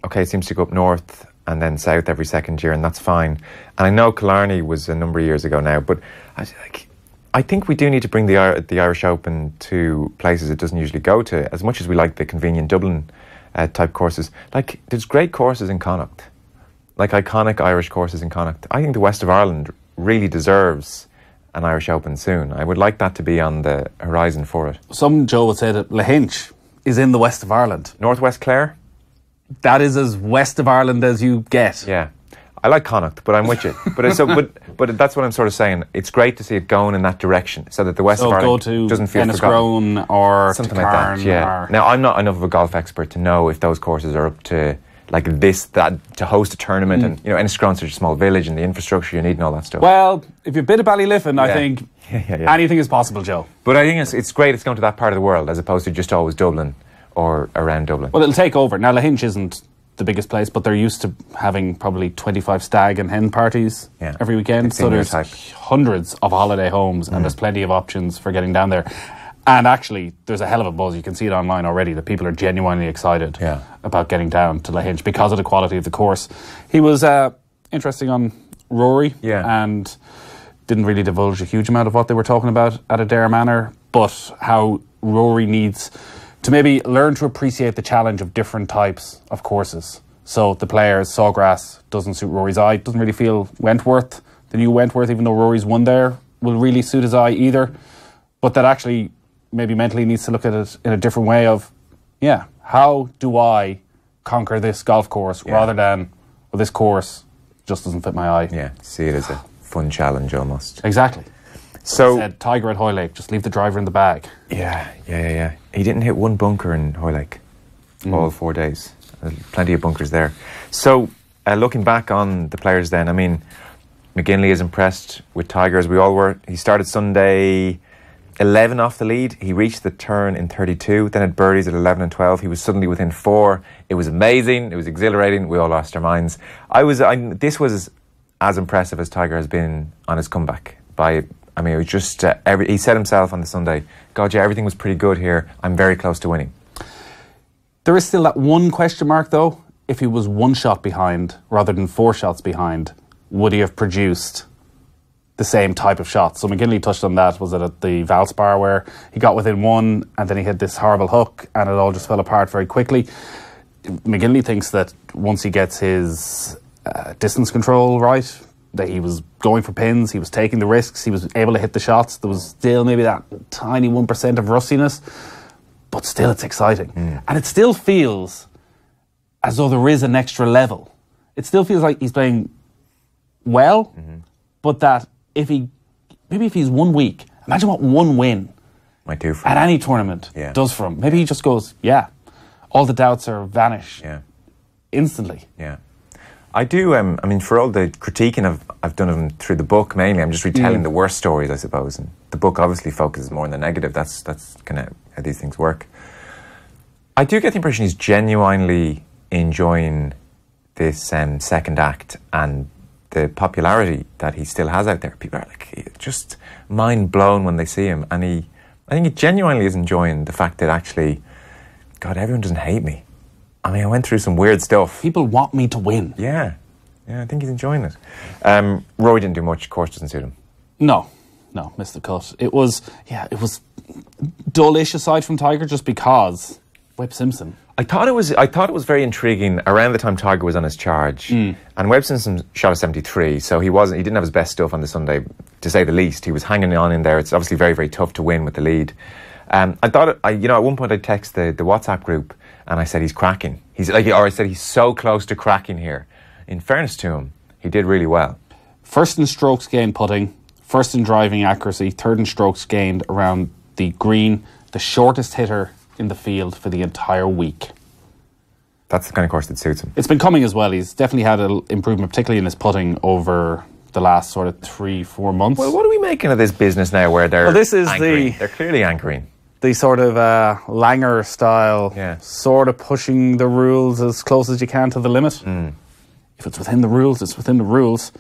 okay, it seems to go up north and then south every second year, and that's fine. And I know Killarney was a number of years ago now, but I think we do need to bring the Irish Open to places it doesn't usually go to. As much as we like the convenient Dublin type courses, like, there's great courses in Connacht, like iconic Irish courses in Connacht. I think the West of Ireland really deserves an Irish Open soon. I would like that to be on the horizon for it. Some Joe would say that Lahinch is in the West of Ireland. Northwest Clare? That is as West of Ireland as you get. Yeah. I like Connacht, but I'm with you. But that's what I'm sort of saying. It's great to see it going in that direction, so that the West of Ireland doesn't feel forgotten. Or something like that. Yeah. Now, I'm not enough of a golf expert to know if those courses are up to like this, that, to host a tournament, and you know, Enniscrone's such a small village, and the infrastructure you need and all that stuff. Well, if you've been to Ballyliffin, I think anything is possible, Joe. But I think it's great it's going to that part of the world as opposed to just always Dublin or around Dublin. Well, it'll take over. Now, Lahinch isn't the biggest place, but they're used to having probably 25 stag and hen parties every weekend. So there's hundreds of holiday homes, and there's plenty of options for getting down there. And actually, there's a hell of a buzz. You can see it online already that people are genuinely excited about getting down to Lahinch because of the quality of the course. He was interesting on Rory and didn't really divulge a huge amount of what they were talking about at Adair Manor, but how Rory needs to maybe learn to appreciate the challenge of different types of courses. So the players, Sawgrass doesn't suit Rory's eye, doesn't really feel Wentworth, the new Wentworth, even though Rory's won there, will really suit his eye either. But that actually maybe mentally needs to look at it in a different way of, how do I conquer this golf course rather than, well, this course just doesn't fit my eye. Yeah, see it as a fun challenge almost. Exactly. So said Tiger at Hoylake, just leave the driver in the bag. Yeah. He didn't hit one bunker in Hoylake all 4 days. Plenty of bunkers there. So looking back on the players then, I mean, McGinley is impressed with Tiger, as we all were. He started Sunday 11 off the lead. He reached the turn in 32, then had birdies at 11 and 12. He was suddenly within 4. It was amazing. It was exhilarating. We all lost our minds. This was as impressive as Tiger has been on his comeback. It was just, he said himself on the Sunday, God, everything was pretty good here. I'm very close to winning. There is still that one question mark, though. If he was 1 shot behind rather than 4 shots behind, would he have produced the same type of shots? So McGinley touched on that. Was it at the Valspar where he got within 1 and then he hit this horrible hook and it all just fell apart very quickly? McGinley thinks that once he gets his distance control right, that he was going for pins, he was taking the risks, he was able to hit the shots. There was still maybe that tiny 1% of rustiness, but still it's exciting. And it still feels as though there is an extra level. It still feels like he's playing well, but that if he's 1 week, imagine what 1 win might do for him at any tournament does for him. Maybe he just goes, all the doubts are vanish instantly. Yeah. I do, for all the critiquing I've done of him through the book mainly, I'm just retelling the worst stories, I suppose. And the book obviously focuses more on the negative. That's kind of how these things work. I do get the impression he's genuinely enjoying this second act and the popularity that he still has out there. People are like just mind blown when they see him. And I think he genuinely is enjoying the fact that actually, God, everyone doesn't hate me. I mean, I went through some weird stuff. People want me to win. Yeah, I think he's enjoying it. Rory didn't do much. Course doesn't suit him. No, missed the cut. It was dullish aside from Tiger, just because Webb Simpson. I thought it was very intriguing around the time Tiger was on his charge, and Webb Simpson shot a 73, so he didn't have his best stuff on the Sunday, to say the least. He was hanging on in there. It's obviously very, very tough to win with the lead. I thought, at one point I texted the WhatsApp group and I said he's cracking. I said he's so close to cracking here. In fairness to him, he did really well. First in strokes gained putting, first in driving accuracy, third in strokes gained around the green, the shortest hitter in the field for the entire week. That's the kind of course that suits him. It's been coming as well. He's definitely had an improvement, particularly in his putting over the last sort of 3-4 months. Well, what are we making of this business now where they're this is anchoring? They're clearly anchoring. The sort of Langer style, sort of pushing the rules as close as you can to the limit. If it's within the rules, it's within the rules.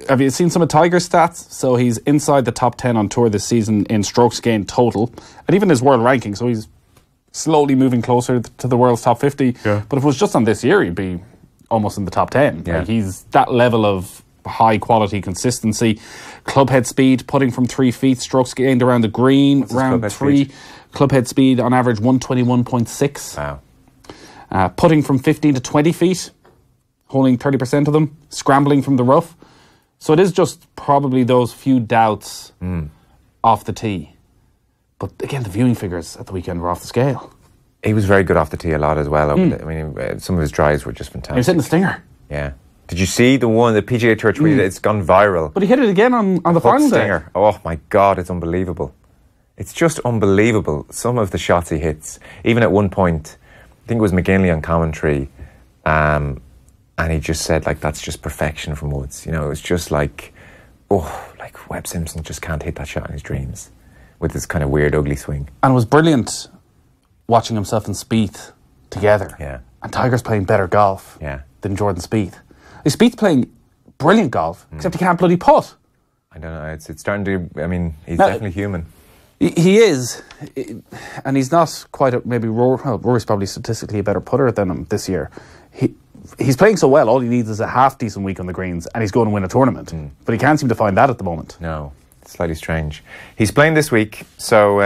Have you seen some of Tiger's stats? So he's inside the top 10 on tour this season in strokes gained total, and even his world ranking. So he's slowly moving closer to the world's top 50. Yeah. But if it was just on this year, he'd be almost in the top 10. Yeah. Like he's that level of high quality consistency. Clubhead speed, putting from 3 feet, strokes gained around the green, round 3. Clubhead speed on average 121.6. Wow. Putting from 15 to 20 feet, holding 30% of them, scrambling from the rough. So it is just probably those few doubts off the tee. But again, the viewing figures at the weekend were off the scale. He was very good off the tee a lot as well. I mean, some of his drives were just fantastic. He was hitting the stinger. Yeah. Did you see the one, the PGA Tour tweeted? It's gone viral. But he hit it again on the final stinger. day. Oh my God, it's unbelievable. It's just unbelievable. Some of the shots he hits. Even at one point, I think it was McGinley on commentary, and he just said, like, that's just perfection from Woods. You know, it's just like, like Webb Simpson just can't hit that shot in his dreams with this kind of weird, ugly swing. And it was brilliant watching himself and Spieth together. Yeah. And Tiger's playing better golf than Jordan Spieth. Spieth's playing brilliant golf, except he can't bloody putt. I don't know. It's starting to... I mean, he's definitely human. He is. And he's not quite... maybe Rory's probably statistically a better putter than him this year. He's playing so well, all he needs is a half-decent week on the greens, and he's going to win a tournament. But he can't seem to find that at the moment. No. It's slightly strange. He's playing this week, so...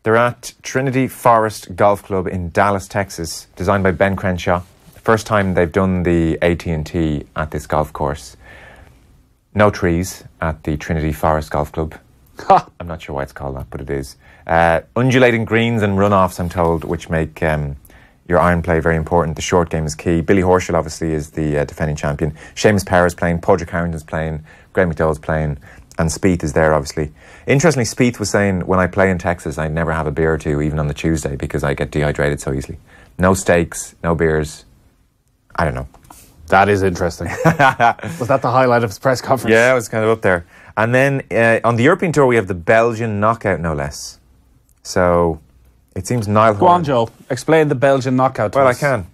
they're at Trinity Forest Golf Club in Dallas, Texas, designed by Ben Crenshaw. First time they've done the AT&T at this golf course. No trees at the Trinity Forest Golf Club. I'm not sure why it's called that, but it is. Undulating greens and runoffs, I'm told, which make your iron play very important. The short game is key. Billy Horschel, obviously, is the defending champion. Seamus Power's playing, Padraig Harrington's playing, Graham McDowell's playing, and Spieth is there, obviously. Interestingly, Spieth was saying, when I play in Texas, I never have a beer or two, even on the Tuesday, because I get dehydrated so easily. No steaks, no beers. I don't know. That is interesting. Was that the highlight of his press conference? Yeah, it was kind of up there. And then on the European Tour, we have the Belgian knockout, no less. So it seems Niall Horan... Go on, Joe. Explain the Belgian knockout to us. Well, I can.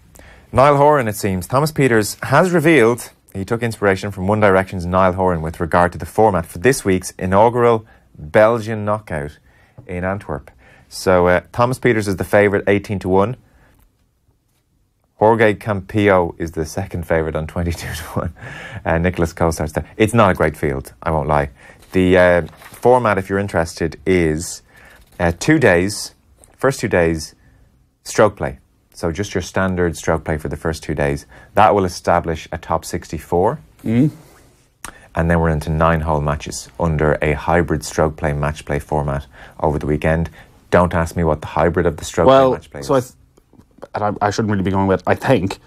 Niall Horan, it seems. Thomas Peters has revealed he took inspiration from One Direction's Niall Horan with regard to the format for this week's inaugural Belgian knockout in Antwerp. So Thomas Peters is the favourite, 18-1. Jorge Campillo is the second favourite on 22-1. Nicholas Cole starts there. It's not a great field, I won't lie. The format, if you're interested, is 2 days, first 2 days, stroke play. So just your standard stroke play for the first 2 days. That will establish a top 64. And then we're into 9-hole matches under a hybrid stroke play, match play format over the weekend. Don't ask me what the hybrid of the stroke play, match play is. And I shouldn't really be going with, I think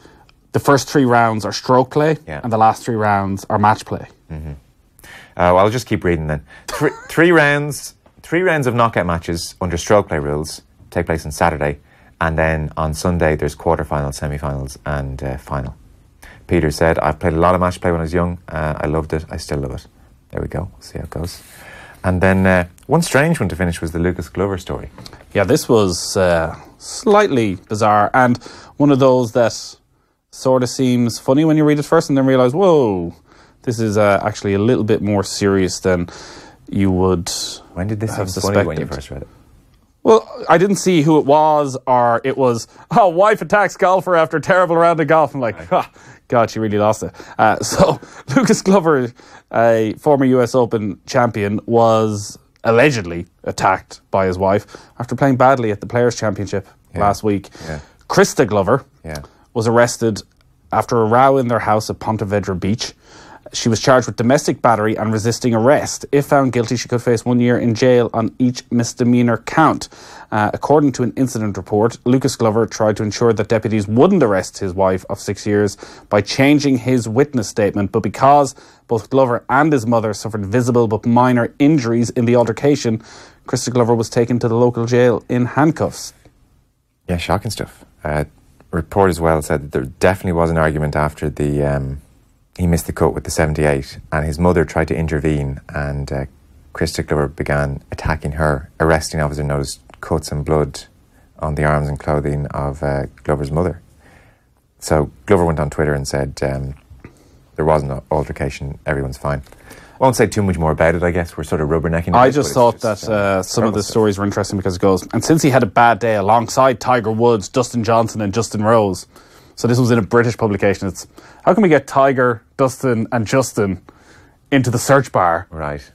the first 3 rounds are stroke play and the last 3 rounds are match play. Well, I'll just keep reading then. Three rounds of knockout matches under stroke play rules take place on Saturday, and then on Sunday there's quarterfinals, semi-finals and final. Peter said, I've played a lot of match play when I was young. I loved it. I still love it. There we go. We'll see how it goes. And then one strange one to finish was the Lucas Glover story. Yeah, this was slightly bizarre, and one of those that sort of seems funny when you read it first and then realise, whoa, this is actually a little bit more serious than you would When did this have seem suspected. funny when you first read it? Well, I didn't see who it was, or it was, wife attacks golfer after terrible round of golf. I'm like, God, she really lost it. So Lucas Glover, a former US Open champion, was allegedly attacked by his wife after playing badly at the Players' Championship last week. Krista Glover was arrested after a row in their house at Pontevedra Beach. She was charged with domestic battery and resisting arrest. If found guilty, she could face 1 year in jail on each misdemeanour count. According to an incident report, Lucas Glover tried to ensure that deputies wouldn't arrest his wife of 6 years by changing his witness statement, but because both Glover and his mother suffered visible but minor injuries in the altercation, Krista Glover was taken to the local jail in handcuffs. Yeah, shocking stuff. Report as well said that there definitely was an argument after he missed the cut with the 78, and his mother tried to intervene, and Krista Glover began attacking her. Arresting officer noticed cuts and blood on the arms and clothing of Glover's mother. So Glover went on Twitter and said there wasn't an altercation, everyone's fine. Won't say too much more about it, I guess. We're sort of rubbernecking. I just thought that some of the stories were interesting because it goes, and since he had a bad day alongside Tiger Woods, Dustin Johnson and Justin Rose, so this was in a British publication, it's, how can we get Tiger, Dustin and Justin into the search bar? Right.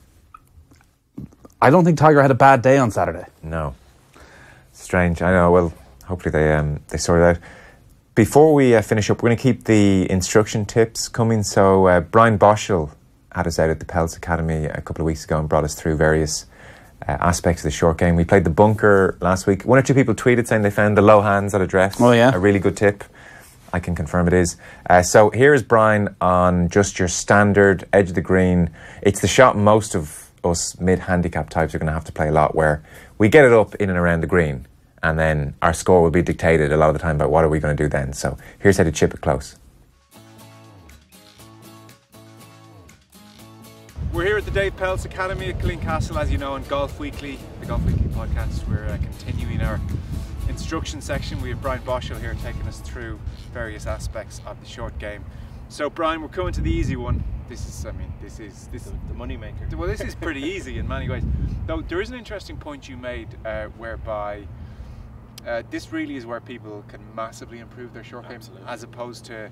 I don't think Tiger had a bad day on Saturday. No. Strange. I know. Well, hopefully they sort it out. Before we finish up, we're going to keep the instruction tips coming. So Brian Boschel had us out at the Pelts Academy a couple of weeks ago and brought us through various aspects of the short game. We played the bunker last week. One or two people tweeted saying they found the low hands at address. Oh, yeah. A really good tip. I can confirm it is. So here is Brian on just your standard edge of the green. It's the shot most of us mid-handicap types are going to have to play a lot, where we get it up in and around the green, and then our score will be dictated a lot of the time by what are we going to do then. So here's how to chip it close. We're here at the Dave Pelts Academy at Castle, as you know, on Golf Weekly, the Golf Weekly podcast. We're continuing our instruction section. We have Brian Boschel here taking us through various aspects of the short game. So Brian, we're coming to the easy one. This is the money maker. Well, this is pretty easy in many ways. Though there is an interesting point you made whereby this really is where people can massively improve their short game, as opposed to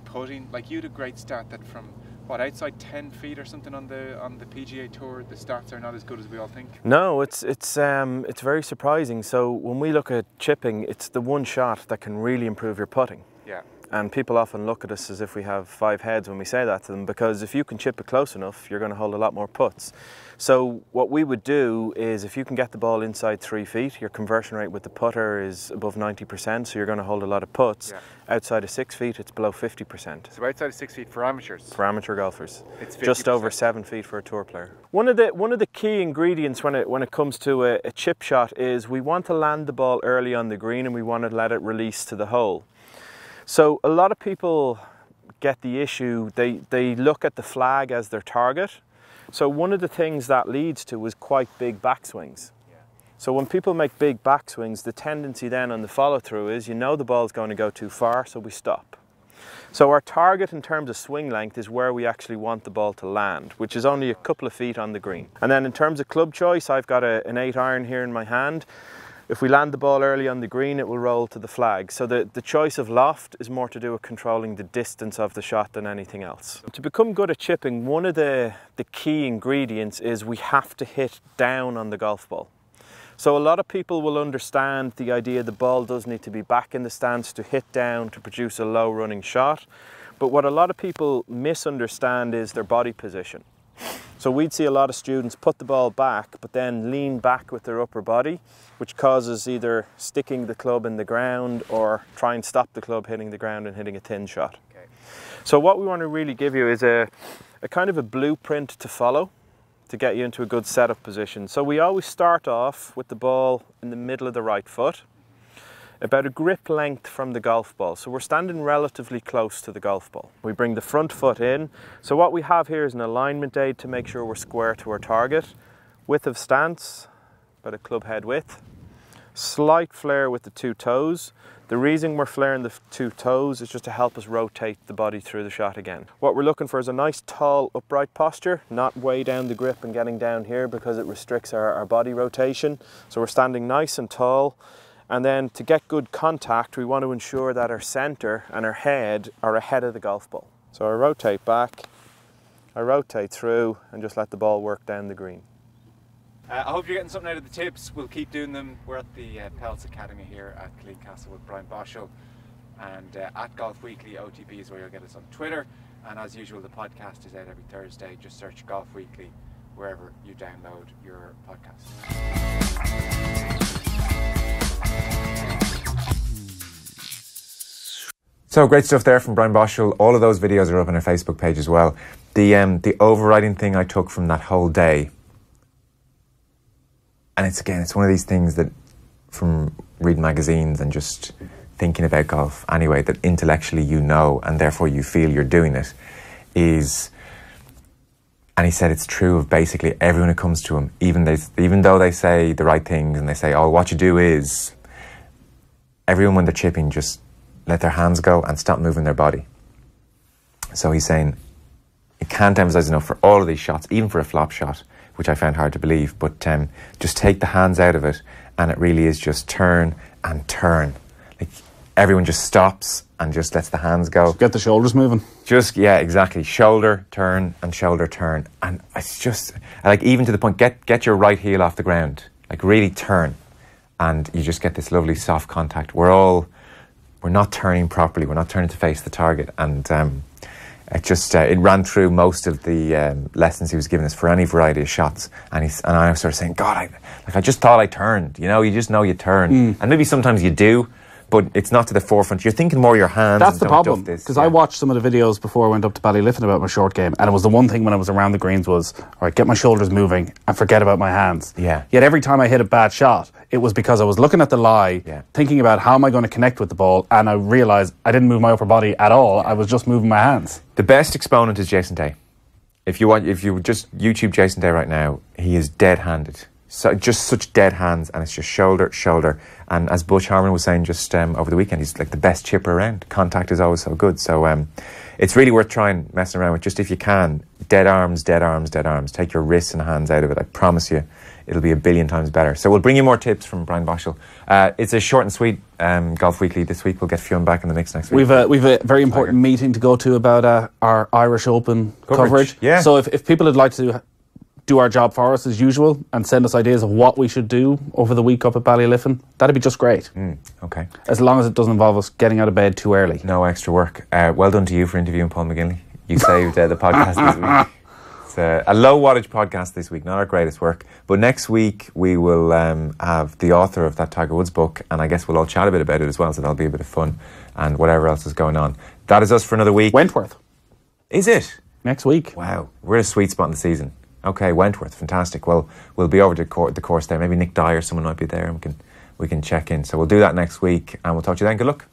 putting. Like, you had a great stat that from outside 10 feet or something on the PGA Tour, the stats are not as good as we all think. No, it's very surprising. So when we look at chipping, it's the one shot that can really improve your putting. Yeah. And people often look at us as if we have 5 heads when we say that to them, because if you can chip it close enough, you're going to hold a lot more putts. So what we would do is, if you can get the ball inside 3 feet, your conversion rate with the putter is above 90%, so you're going to hold a lot of putts. Yeah. Outside of 6 feet, it's below 50%. So outside of 6 feet for amateurs? For amateur golfers. It's 50%. Just over 7 feet for a tour player. One of the key ingredients when it comes to a chip shot is we want to land the ball early on the green, and we want to let it release to the hole. So a lot of people get the issue, they look at the flag as their target. So one of the things that leads to is quite big backswings. Yeah. So when people make big backswings, the tendency then on the follow through is, the ball's going to go too far, so we stop. So our target in terms of swing length is where we actually want the ball to land, which is only a couple of feet on the green. And then in terms of club choice, I've got an 8 iron here in my hand. If we land the ball early on the green, it will roll to the flag. So the choice of loft is more to do with controlling the distance of the shot than anything else. To become good at chipping, one of the key ingredients is we have to hit down on the golf ball. So a lot of people will understand the idea the ball does need to be back in the stance to hit down to produce a low running shot. But what a lot of people misunderstand is their body position. So we'd see a lot of students put the ball back, but then lean back with their upper body, which causes either sticking the club in the ground or try and stop the club hitting the ground and hitting a thin shot. Okay. So what we want to really give you is a kind of a blueprint to follow to get you into a good setup position. So we always start off with the ball in the middle of the right foot, about a grip length from the golf ball. So we're standing relatively close to the golf ball. We bring the front foot in. So what we have here is an alignment aid to make sure we're square to our target. Width of stance, about a club head width. Slight flare with the 2 toes. The reason we're flaring the 2 toes is just to help us rotate the body through the shot again. What we're looking for is a nice tall upright posture, not way down the grip and getting down here because it restricts our body rotation. So we're standing nice and tall. And then to get good contact, we want to ensure that our centre and our head are ahead of the golf ball. So I rotate back, I rotate through, and just let the ball work down the green. I hope you're getting something out of the tips. We'll keep doing them. We're at the Pelts Academy here at Castle with Brian Boschel, and at Golf Weekly OTB is where you'll get us on Twitter. And as usual, the podcast is out every Thursday. Just search Golf Weekly wherever you download your podcasts. So great stuff there from Brian Boschel. All of those videos are up on our Facebook page as well. The overriding thing I took from that whole day, and it's one of these things that from reading magazines and just thinking about golf anyway, that intellectually you know and therefore you feel you're doing it, is, and he said it's true of basically everyone who comes to him, even though they say the right things and they say, oh, what you do is, everyone when they're chipping just let their hands go and stop moving their body. So he's saying, you can't emphasize enough for all of these shots, even for a flop shot, which I found hard to believe, but just take the hands out of it, and it really is just turn and turn. Like, everyone just stops and just lets the hands go. Get the shoulders moving. Just, yeah, exactly. Shoulder, turn, and shoulder, turn. And it's just, like, even to the point, get your right heel off the ground. Like, really turn. And you just get this lovely soft contact. We're not turning properly. We're not turning to face the target. And it ran through most of the lessons he was giving us for any variety of shots. And I was sort of saying, God, I just thought I turned. You know, you just know you turn. And maybe sometimes you do, but it's not to the forefront. You're thinking more your hands. That's the problem. Because I watched some of the videos before I went up to Ballyliffin about my short game, and it was the one thing when I was around the greens was, all right, get my shoulders moving and forget about my hands. Yeah. Yet every time I hit a bad shot, it was because I was looking at the lie, thinking about how am I going to connect with the ball, and I realised I didn't move my upper body at all. I was just moving my hands. The best exponent is Jason Day. If you just YouTube Jason Day right now, he is dead-handed. So just such dead hands, and it's just shoulder, shoulder. And as Butch Harmon was saying just over the weekend, he's like the best chipper around. Contact is always so good. So it's really worth trying messing around with. Just if you can, dead arms, dead arms, dead arms. Take your wrists and hands out of it. I promise you, it'll be a billion times better. So we'll bring you more tips from Brian Boschel. It's a short and sweet Golf Weekly this week. We'll get Fionn back in the mix next week. We've a very important meeting to go to about our Irish Open coverage. Yeah. So if people would like to do our job for us as usual and send us ideas of what we should do over the week up at Ballyliffin, that'd be just great. Okay. As long as it doesn't involve us getting out of bed too early. No extra work. Well done to you for interviewing Paul McGinley. You saved the podcast this week. It's a low wattage podcast this week, not our greatest work. But next week we will have the author of that Tiger Woods book, and I guess we'll all chat a bit about it as well, so that'll be a bit of fun and whatever else is going on. That is us for another week. Wentworth. Is it? Next week. Wow. We're in a sweet spot in the season. Okay, Wentworth, fantastic. Well, we'll be over to the course there. Maybe Nick Dye or someone might be there, and we can check in. So we'll do that next week, and we'll talk to you then. Good luck.